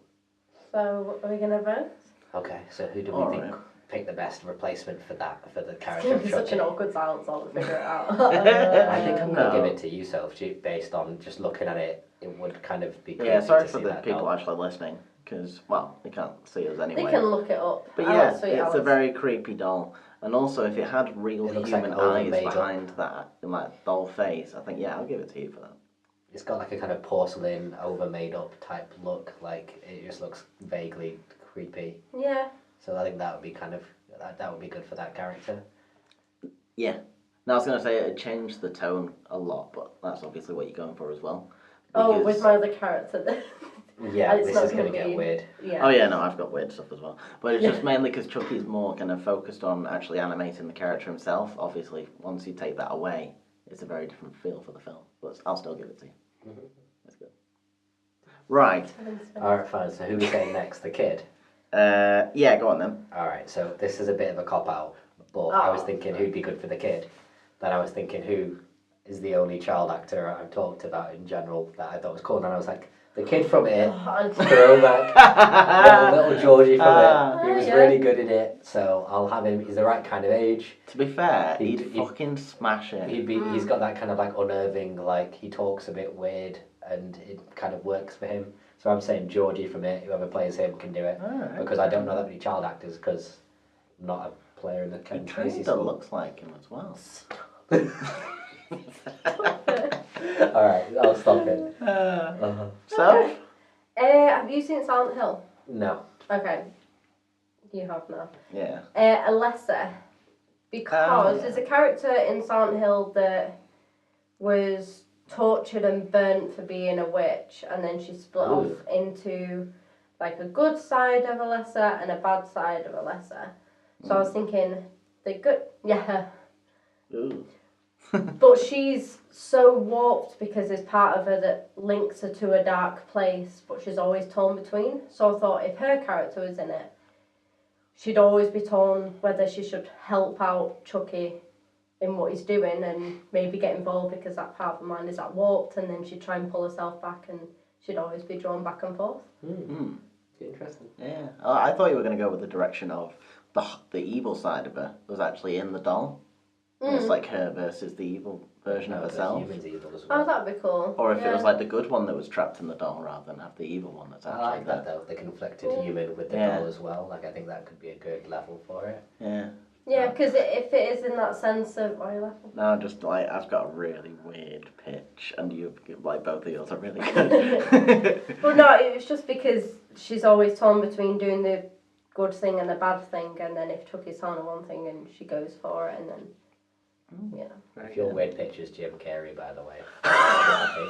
So, are we going to vote? Okay, so who do we Alright. think picked the best replacement for the It's character going of to be such Chucky? an awkward silence while we figure it out. I think I'm going to No. give it to you, Soph, based on just looking at it. It would kind of be creepy Yeah, sorry to for see the that people doll. actually listening, because, well, they can't see us anyway. They can look it up. But Alice, yeah, Sweet it's Alice. a very creepy doll. And also, if it had real It looks like human overmade eyes up. behind that, like doll face, I think, yeah, I'll give it to you for that. It's got like a kind of porcelain, over made up type look. Like it just looks vaguely creepy. Yeah. So I think that would be that would be good for that character. Yeah. Now, I was going to say it changed the tone a lot, but that's obviously what you're going for as well. Oh, Because- with my other character. Yeah, It's this not is going to gonna get be- weird. Yeah. Oh yeah, no, I've got weird stuff as well. But it's Yeah. just mainly because Chucky's more kind of focused on actually animating the character himself. Obviously, once you take that away, it's a very different feel for the film. But I'll still give it to you. That's good. Right. Alright, fine. So who we saying next? The kid? Yeah, go on then. Alright, so this is a bit of a cop out. But I was Oh. thinking who'd be good for the kid. Then I was thinking who is the only child actor I've talked about in general that I thought was cool. And I was like, the kid from It. Throwback. little Georgie from It. He was yeah. really good in it, so I'll have him. He's the right kind of age. To be fair, He'd- he'd he'd- fucking smash it. He's got that kind of like unnerving, like he talks a bit weird, and it kind of works for him. So I'm saying Georgie from It. Whoever plays him can do it Alright. because I don't know that many child actors because I'm not a player in the He Kevin Spacey kind of school. looks like him as well. All right, I'll stop it. So? Have you seen Silent Hill? No. Okay. You have now. Yeah. Alessa. Because there's a character in Silent Hill that was tortured and burnt for being a witch, and then she split off into like a good side of Alessa and a bad side of Alessa. So I was thinking, the good, yeah. Ooh. But she's so warped because there's part of her that links her to a dark place, but she's always torn between. So I thought if her character was in it, she'd always be torn whether she should help out Chucky in what he's doing and maybe get involved because that part of her mind is that warped, and then she'd try and pull herself back and she'd always be drawn back and forth. Interesting. Yeah. I thought you were going to go with the direction of the evil side of her was actually in the doll. And it's like her versus the evil version of herself. Humans evil as well. Oh, that'd be cool. Or if it was like the good one that was trapped in the doll rather than have the evil one that's actually I like that though, the conflicted human with the doll as well. Like I think that could be a good level for it. Yeah. Yeah, because if it is in that sense of... Why are you laughing? No, just like, I've got a really weird pitch and you, like, both of yours are really good. Well, no, it was just because she's always torn between doing the good thing and the bad thing, and then if Chucky's torn on one thing and she goes for it, and then... If your weird picture's Jim Carrey, by the way.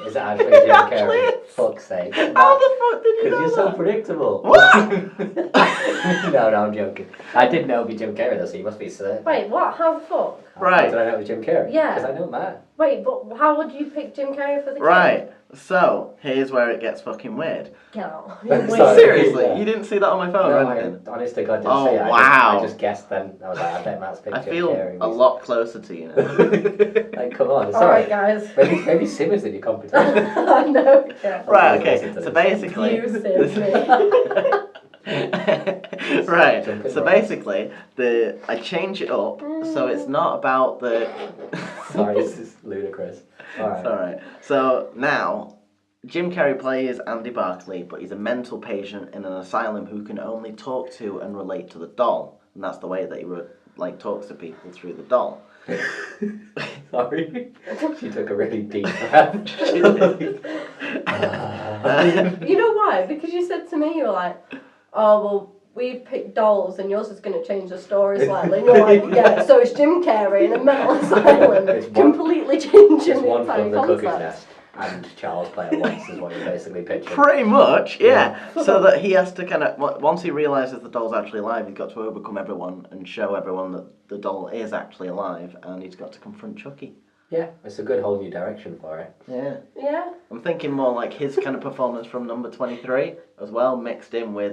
Is it actually Jim Carrey? Fuck's sake. How the fuck did you Because know you're so that? predictable. What? No, I'm joking. I did know it'd be Jim Carrey though, so you must be certain. Wait, what? How the fuck? Right. Did I know it was Jim Carrey? Yeah. Because I know Matt. Wait, but how would you pick Jim Carrey for the kid? Right, so here's where it gets fucking weird. Get out. Sorry. Seriously, Yeah. you didn't see that on my phone No, or anything? honest to God, didn't Oh, see it. wow. I just guessed then. I was like, I bet Matt's picked I Jim feel Carrey. a lot closer to you now. Like, come on, Alright, sorry. guys. Maybe Sim is in your competition. I know. Yeah. Right, okay, so basically... You save me. Right, so basically, I change it up so it's not about the... Sorry, this is ludicrous. Alright. It's alright. So now, Jim Carrey plays Andy Barclay, but he's a mental patient in an asylum who can only talk to and relate to the doll. And that's the way that he talks to people through the doll. Sorry. She took a really deep breath. You know why? Because you said to me, you were like, oh, well, we've picked dolls and yours is going to change the story slightly. And you're like, yeah, so it's Jim Carrey in a mental asylum, completely changing It's the one entire from the Cuckoo's concept. Nest and Charles Player Once is what you're basically picturing. Pretty much, yeah. So that he has to kind of, once he realises the doll's actually alive, he's got to overcome everyone and show everyone that the doll is actually alive, and he's got to confront Chucky. Yeah, it's a good whole new direction for it. Yeah. Yeah. I'm thinking more like his kind of performance from number 23 as well, mixed in with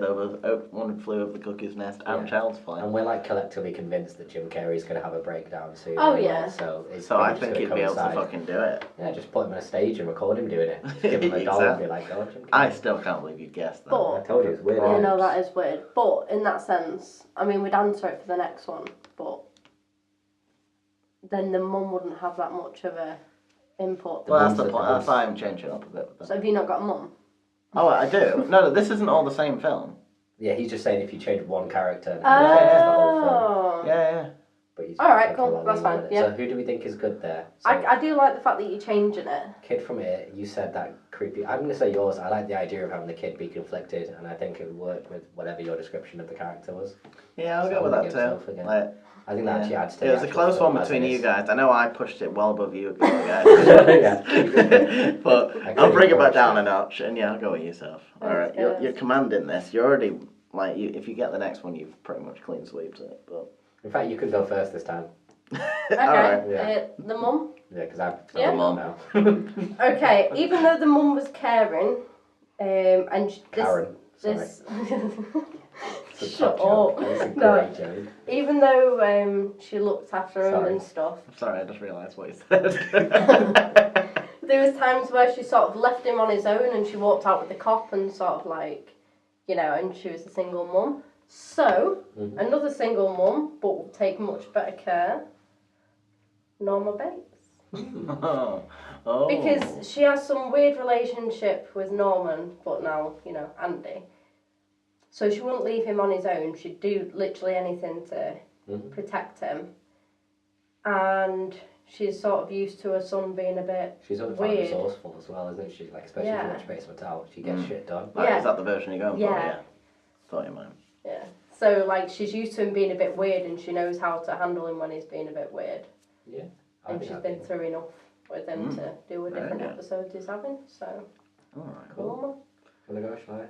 One Flew Over the Cuckoo's Nest and Child's Play. And we're like collectively convinced that Jim Carrey's going to have a breakdown soon. Oh, anyway, yeah. So I think he'd be able to fucking do it. Yeah, just put him on a stage and record him doing it. Just give him a doll and be like, oh, Jim Carrey. I still can't believe you guessed that. But, I told you it's weird. yeah, no, that is weird. But in that sense, I mean, we'd answer it for the next one, but then the mum wouldn't have that much of a input. Well, that's the point. That's why I'm changing up a bit with that. So have you not got a mum? Oh, I do. No, this isn't all the same film. Yeah, he's just saying if you change one character, it changes the whole film. Oh. Yeah. But he's Alright, taking a cool, long that's lead fine, on it. yeah. So who do we think is good there? So, I do like the fact that you're changing it. Kid from It, you said that creepy. I'm going to say yours. I like the idea of having the kid be conflicted, and I think it would work with whatever your description of the character was. Yeah, I'll So go with I'm that gonna give too. Self again. Like, I think that actually adds to it the was a actual close film one as between it you is. guys. I know I pushed it well above you guys. Yeah. But I I'll bring it back appreciate down it. a notch, and yeah, I'll go with yourself. Thanks, Alright, guys. you're commanding this. You're already, like, if you get the next one, you've pretty much clean sweeped it. But In fact, you could go first this time. Okay, Alright. Yeah. The mum? Yeah, because I've Yeah. mum now. Okay, even though the mum was caring, and Karen. this It's a shut top up. joke. It's a No. great joke. Even though she looked after him Sorry. and stuff, I'm sorry, I just realised what you said. there was times where she sort of left him on his own and she walked out with the cop and sort of like, you know, and she was a single mum. So, another single mum, but will take much better care, Norma Bates. Oh. Because she has some weird relationship with Norman, but now, you know, Andy. So she wouldn't leave him on his own. She'd do literally anything to protect him. And she's sort of used to her son being a bit She's quite weird. resourced as well, isn't she? Like, especially Yeah. if you watch Basement Out, she gets shit done. Like, Yeah. Is that the version you're going for? Yeah. Yeah. Thought you might. Yeah. So, like, she's used to him being a bit weird and she knows how to handle him when he's being a bit weird. Yeah. And she's been through enough with him to do a different episode he's having, so. Alright, cool. Wanna go, shall I?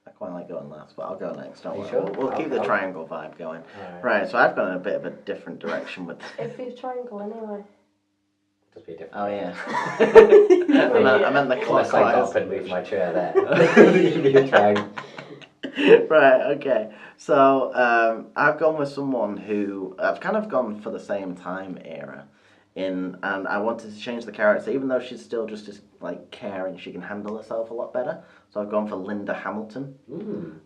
I quite like going last, but I'll go next. Don't worry. Sure? We'll keep the triangle vibe going. Alright. Right, so I've gone in a bit of a different direction with. It'd be a triangle anyway. Just be a different. Oh yeah. I meant the Unless I got clockwise. up and moved my chair there. It'd be a triangle. Right, okay. So I've gone with someone who I've kind of gone for the same time era, and I wanted to change the character, even though she's still just as like caring. She can handle herself a lot better. So I've gone for Linda Hamilton,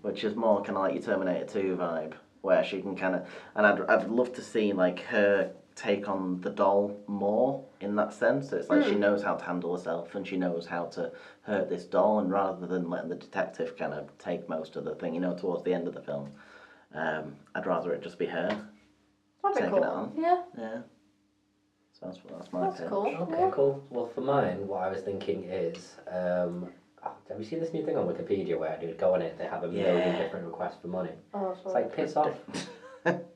which is more kind of like your Terminator 2 vibe, where she can kind of, and I'd love to see like her take on the doll more in that sense. So it's like she knows how to handle herself and she knows how to hurt this doll, and rather than letting the detective kind of take most of the thing, towards the end of the film, I'd rather it just be her That'd be taking cool. it on. Yeah. So that's my pick. Cool. Okay, cool. Well, for mine, what I was thinking is, have you seen this new thing on Wikipedia where you go on it, they have a million different requests for money? Oh, It's like, piss off.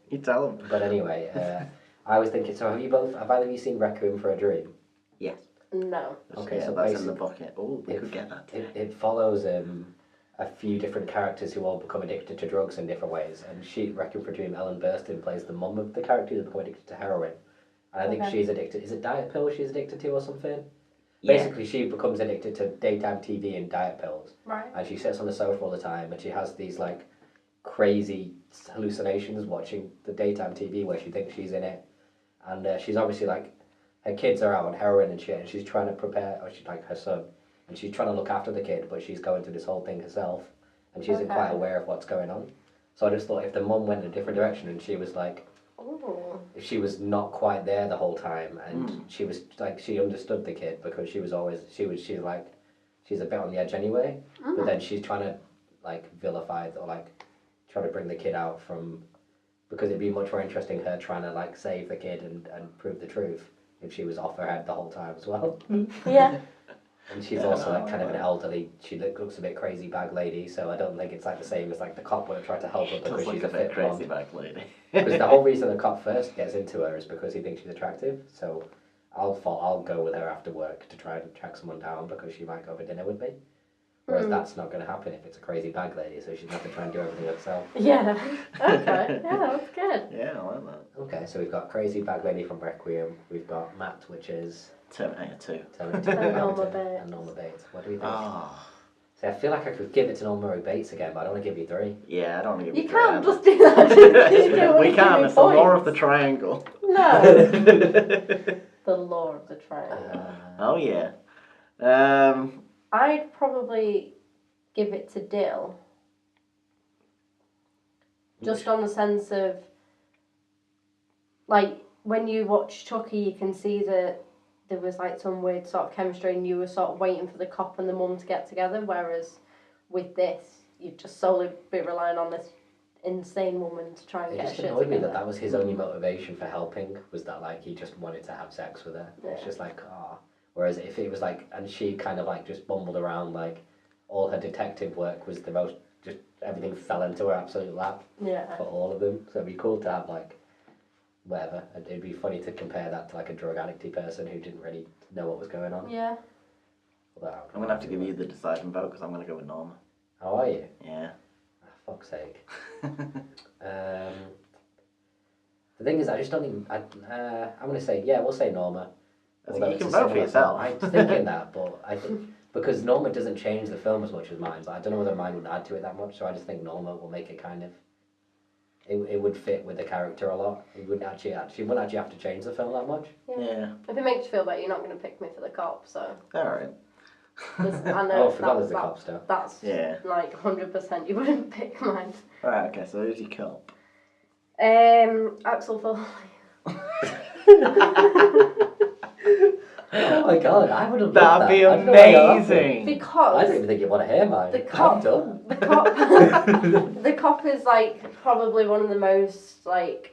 You tell them. But anyway, I was thinking, so have either of you seen Requiem for a Dream? Yes. No. Okay, yeah, so that's in the basically, bucket. Oh, we could get that. it follows a few different characters who all become addicted to drugs in different ways. And Requiem for a Dream, Ellen Burstyn plays the mum of the character who's become addicted to heroin. And I think she's addicted, is it diet pills she's addicted to or something? Yeah. Basically, she becomes addicted to daytime TV and diet pills. Right. And she sits on the sofa all the time and she has these like crazy hallucinations watching the daytime TV where she thinks she's in it. And she's obviously like, her kids are out on heroin and shit, and she's trying to prepare, or she's like her son, and she's trying to look after the kid, but she's going through this whole thing herself, and she isn't quite aware of what's going on. So I just thought if the mum went in a different direction and she was like, if she was not quite there the whole time, and she was like, she understood the kid because she's like, she's a bit on the edge anyway, but then she's trying to like vilify or like try to bring the kid out from, because it'd be much more interesting her trying to like save the kid and prove the truth if she was off her head the whole time as well. Yeah. And she's also like kind of an elderly, she looks a bit crazy bag lady, so I don't think it's like the same as like the cop would try to help her because she's a bit fit crazy blonde. bag lady. Because the whole reason the cop first gets into her is because he thinks she's attractive, so I'll go with her after work to try and track someone down because she might go for dinner with me. Whereas that's not going to happen if it's a crazy bag lady, so she's going to have to try and do everything herself. Yeah. Okay. Yeah, that's good. Yeah, I like that. Okay, so we've got crazy bag lady from Requiem, we've got Matt, which is Terminator 2. Terminator And Norma Hamilton, Bates. and Norma Bates. What do we think? Oh. See, I feel like I could give it to Norma Bates again, but I don't want to give you 3. Yeah, I don't want to give You three can't either. just do that. You don't We wanna can't, give me it's the law of points. the triangle. No. The law of the triangle. Oh yeah. I'd probably give it to Dill. Just on the sense of, like, when you watch Chucky, you can see that there was, like, some weird sort of chemistry and you were sort of waiting for the cop and the mum to get together, whereas with this, you'd just solely be relying on this insane woman to try and It get just shit annoyed me together. that was his only motivation for helping, was that like he just wanted to have sex with her. It's Yeah. just like, ah. Whereas if it was like, and she kind of like just bumbled around, like all her detective work was the most, just everything fell into her absolute lap Yeah. for all of them. So it'd be cool to have like, whatever. It'd be funny to compare that to like a drug addicty person who didn't really know what was going on. Yeah. Although, I'm going to have to give you the deciding vote because I'm going to go with Norma. How are you? Yeah. Oh, fuck's sake. The thing is, I just don't even. I'm going to say, yeah, we'll say Norma. Although You it's can a vote for similar yourself. film. I was thinking that, but I think because Norma doesn't change the film as much as mine, but I don't know whether mine would add to it that much. So I just think Norma will make it kind of. It would fit with the character a lot. It wouldn't actually have to change the film that much. Yeah. If it makes you feel better, you're not going to pick me for the cop, so. Alright. I know Oh, I forgot there's the cop stuff. That's Yeah. like 100% you wouldn't pick mine. Right, okay, so who's your cop? Axel Foley. Oh my god, I would have loved That'd that. be I don't know why you're laughing. amazing. I Because don't even think you'd want to hear mine. the cop, I'm done. the cop is like probably one of the most like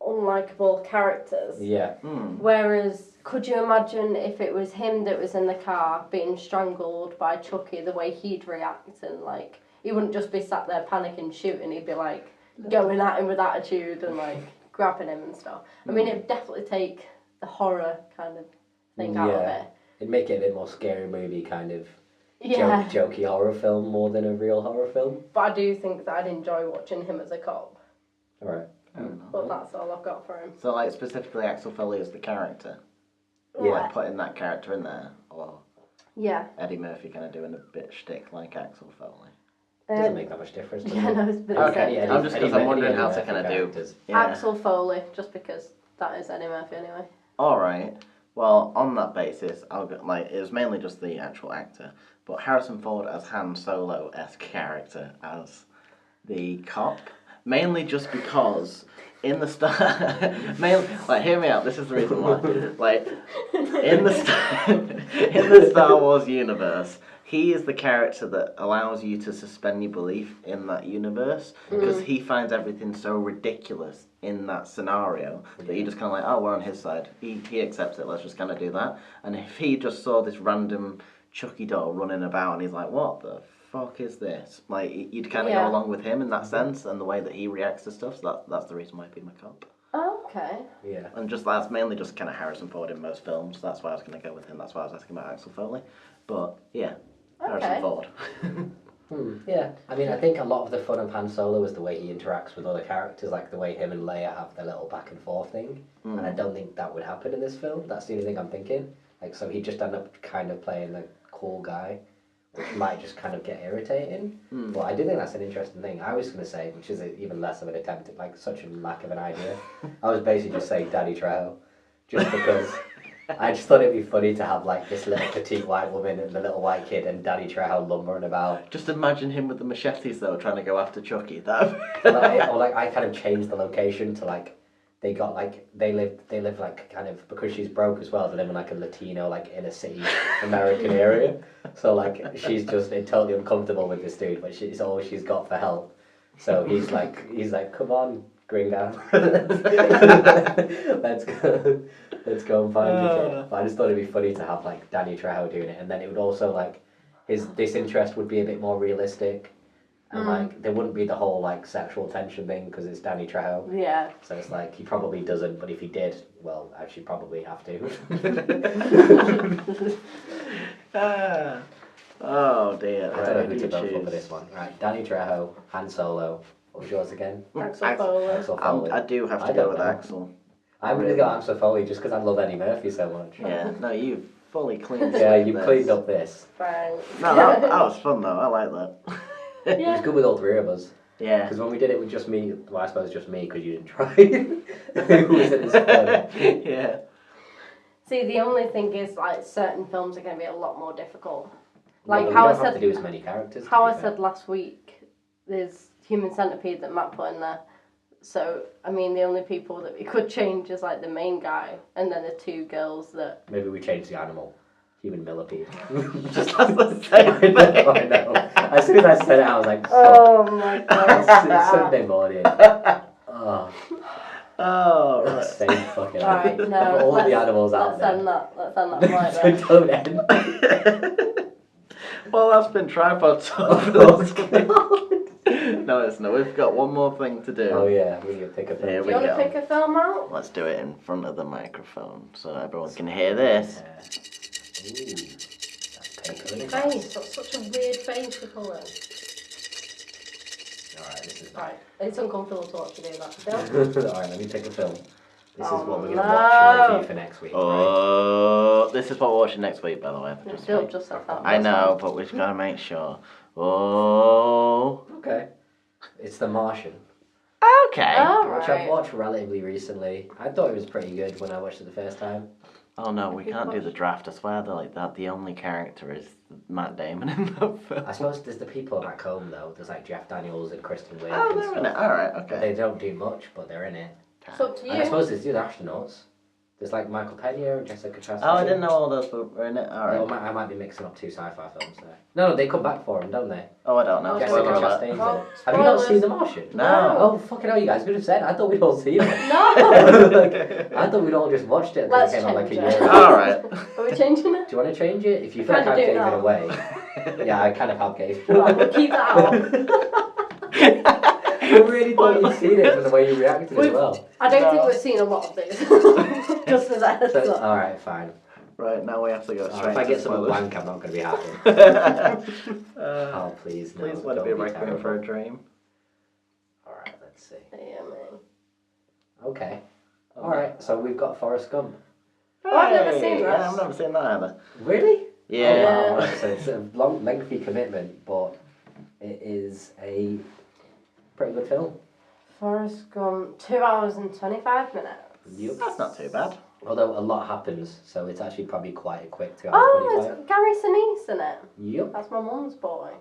unlikable characters. Yeah. Whereas, could you imagine if it was him that was in the car being strangled by Chucky, the way he'd react, and like he wouldn't just be sat there panicking, shooting. He'd be like going at him with attitude and like grabbing him and stuff. I mean, it'd definitely take the horror kind of thing out of it. It'd make it a bit more scary movie kind of jokey horror film more than a real horror film. But I do think that I'd enjoy watching him as a cop. Alright. But that's all I've got for him. So, like, specifically Axel Foley as the character? Yeah. Like, putting that character in there? Or Yeah. Eddie Murphy kind of doing a bit shtick like Axel Foley? Doesn't make that much difference. Does Yeah, it? no, it's been Okay, Eddie- I'm just because Eddie- I'm wondering Eddie how to Murphy kind of do. characters. Yeah. Axel Foley, just because that is Eddie Murphy anyway. All right. Well, on that basis, I'll go, like, it was mainly just the actual actor, but Harrison Ford as Han Solo-esque character as the cop, mainly just because in the like, hear me out. This is the reason why. Like, in the Star Wars universe, he is the character that allows you to suspend your belief in that universe because he finds everything so ridiculous in that scenario that you're just kind of like, oh, we're on his side. He accepts it. Let's just kind of do that. And if he just saw this random Chucky doll running about and he's like, what the fuck is this? Like, you'd kind of go along with him in that sense and the way that he reacts to stuff. So that's the reason why I'd be my cop. Oh, okay. Yeah. And just that's mainly just kind of Harrison Ford in most films. That's why I was going to go with him. That's why I was asking about Axel Foley. But yeah, Harrison Ford. Yeah, I mean, I think a lot of the fun of Han Solo is the way he interacts with other characters, like the way him and Leia have their little back and forth thing. And I don't think that would happen in this film. That's the only thing I'm thinking. Like, so he'd just end up kind of playing the cool guy, which might just kind of get irritating. But I do think that's an interesting thing. I was going to say, which is even less of an attempt at, like, such a lack of an idea. I was basically just saying Danny Trejo, just because I just thought it'd be funny to have, like, this little petite white woman and the little white kid and Danny Trejo lumbering about. Just imagine him with the machetes though, trying to go after Chucky. That. Or I kind of changed the location to, like, they got, like, they live like kind of, because she's broke as well, they live in like a Latino, like, inner city American area. So, like, she's just totally uncomfortable with this dude, but it's all she's got for help. So he's like, come on, gringo. let's go and find the kid. But I just thought it'd be funny to have, like, Danny Trejo doing it, and then it would also, like, this interest would be a bit more realistic. And, like, there wouldn't be the whole, like, sexual tension thing because it's Danny Trejo. Yeah. So it's like, he probably doesn't, but if he did, well, actually probably have to. Oh dear. I don't know who to vote for this one. Right, Danny Trejo, Han Solo. What was yours again? Axel Foley. Axel Foley. I do have I to go don't with know. Axel. I'm going to go Axel Foley just because I love Eddie Murphy so much. Yeah, no, you fully cleaned Yeah, you this. cleaned up this. Thanks. No, that was fun though. I like that. It was good with all three of us. Yeah. Because when we did it with just me, well, I suppose just me because you didn't try. Who was in this film? Yeah. See, the only thing is, like, certain films are going to be a lot more difficult. Well, Like we how don't I have said, to do as many characters. to how be I fair. said last week, there's Human Centipede that Matt put in there. So, I mean, the only people that we could change is, like, the main guy and then the two girls that... Maybe we change the animal. Human millipede. Just that's the same I know. As soon as I said it, I was like, Oh my god. it's Sunday morning. Oh, Oh, right. same fucking Alright, animal. no. All let's, the animals out let's there. end that. Let's end that right there. So don't end. Well, that's been Tripod Talk for this week. No, it's not. We've got one more thing to do. Oh yeah, we need to pick a film. Here Do we you want to go. pick a film out? Let's do it in front of the microphone so everyone can hear this. Ooh, that's paper. Face. That's such a weird face to pull in. Alright, this is Right. It's uncomfortable to watch you do that. Phil? Alright, let me pick a film. This is Oh, what we're going to watch and no. review for next week. Right? Oh, this is what we're watching next week, by the way. Phil just said that. I know, but we've got to make sure. Oh. Okay. It's The Martian, Okay. which I've Alright. watched relatively recently. I thought it was pretty good when I watched it the first time. Oh no, we can't do the draft. I swear that like that. The only character is Matt Damon in the film. I suppose there's the people back home though. There's like Jeff Daniels and Kristen Wiig Oh, and they're in it. stuff. All right. Okay. They don't do much, but they're in it. It's up to And I you. suppose there's the astronauts. There's like Michael Pena and Jessica Chastain. Oh, I didn't know all those were in it. All right. I might be mixing up two sci-fi films there. No, they come back for him, don't they? Oh, I don't know. Jessica Spoiler alert. Chastain's in Oh, it. Have you not spoilers. seen The Martian? No. Oh, fucking hell, you guys could have said. I thought we'd all seen it. No! I thought we'd all just watched it Let's because it came out like a change year it. ago. All right. Are we changing it? Do you want to change it? If you feel like Kinda I do gave it now. away. Yeah, I kind of have gave it Right, away. we'll keep that out. I really thought you'd seen it from the way you reacted as well. I don't No. think we've seen a lot of these. Just as a heads So, up. alright, fine. Right, now we have to go straight If I to get something spoilers. blank, I'm not going to be happy. Oh, please, no. Please let it don't be a be Requiem terrible. for a Dream. Alright, let's see. Yeah, man. Okay. Alright, so we've got Forrest Gump. Oh, I've never seen Yeah, that. I've never seen that either. Really? Yeah. Oh, wow. Right, so it's a long, lengthy commitment, but it is a pretty good film. Forrest Gump, 2 hours and 25 minutes. Yep. That's not too bad. Although a lot happens, so it's actually probably quite a quick 2 hours Oh, 25. it's Gary Sinise in it. Yep. That's my mum's boy.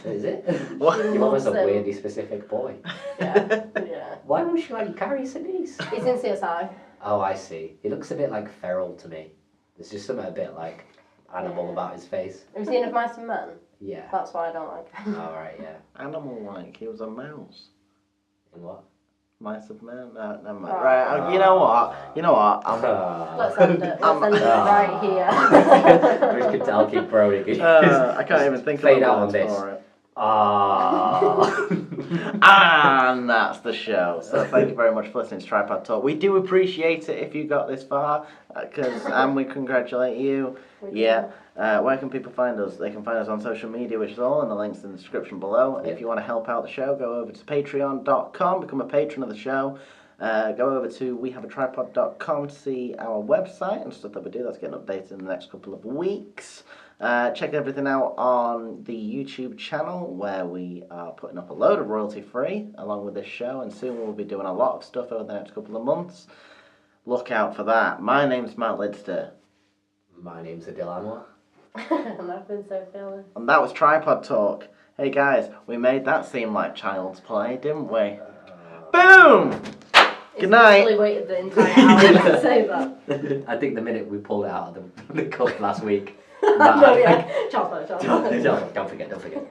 Is it? What? Your mum is a Loves him. weirdly specific boy. Yeah, yeah. Why would she like Gary Sinise? He's in CSI. Oh, I see. He looks a bit like feral to me. There's just something a bit like animal Yeah. about his face. Have you seen Of Mice and Men? Yeah. That's why I don't like him. Alright, yeah. Animal-like. He was a mouse. In what? Mice of men? No, never mind. Oh. Right, you know what? You know what? Let's end it. Let's end it right here. We can tell, keep prodding. I can't even think Fade of out on words this. for it. Ah. And that's the show. So thank you very much for listening to Tripod Talk. We do appreciate it if you got this far, and we congratulate you. Yeah. Where can people find us? They can find us on social media, which is all in the links in the description below. Yep. If you want to help out the show, go over to patreon.com, become a patron of the show. Go over to wehaveatripod.com to see our website and stuff that we do. That's getting updated in the next couple of weeks. Check everything out on the YouTube channel where we are putting up a load of royalty free along with this show, and soon we'll be doing a lot of stuff over the next couple of months. Look out for that. My name's Matt Lidster. My name's Adil Anwar. And I've been so feeling. And that was Tripod Talk. Hey guys, we made that seem like child's play, didn't we? Boom! Good night. He's waited the entire hour to say that. I think the minute we pulled it out of the cup last week. No, yeah. Ciao, ciao, ciao. Don't forget.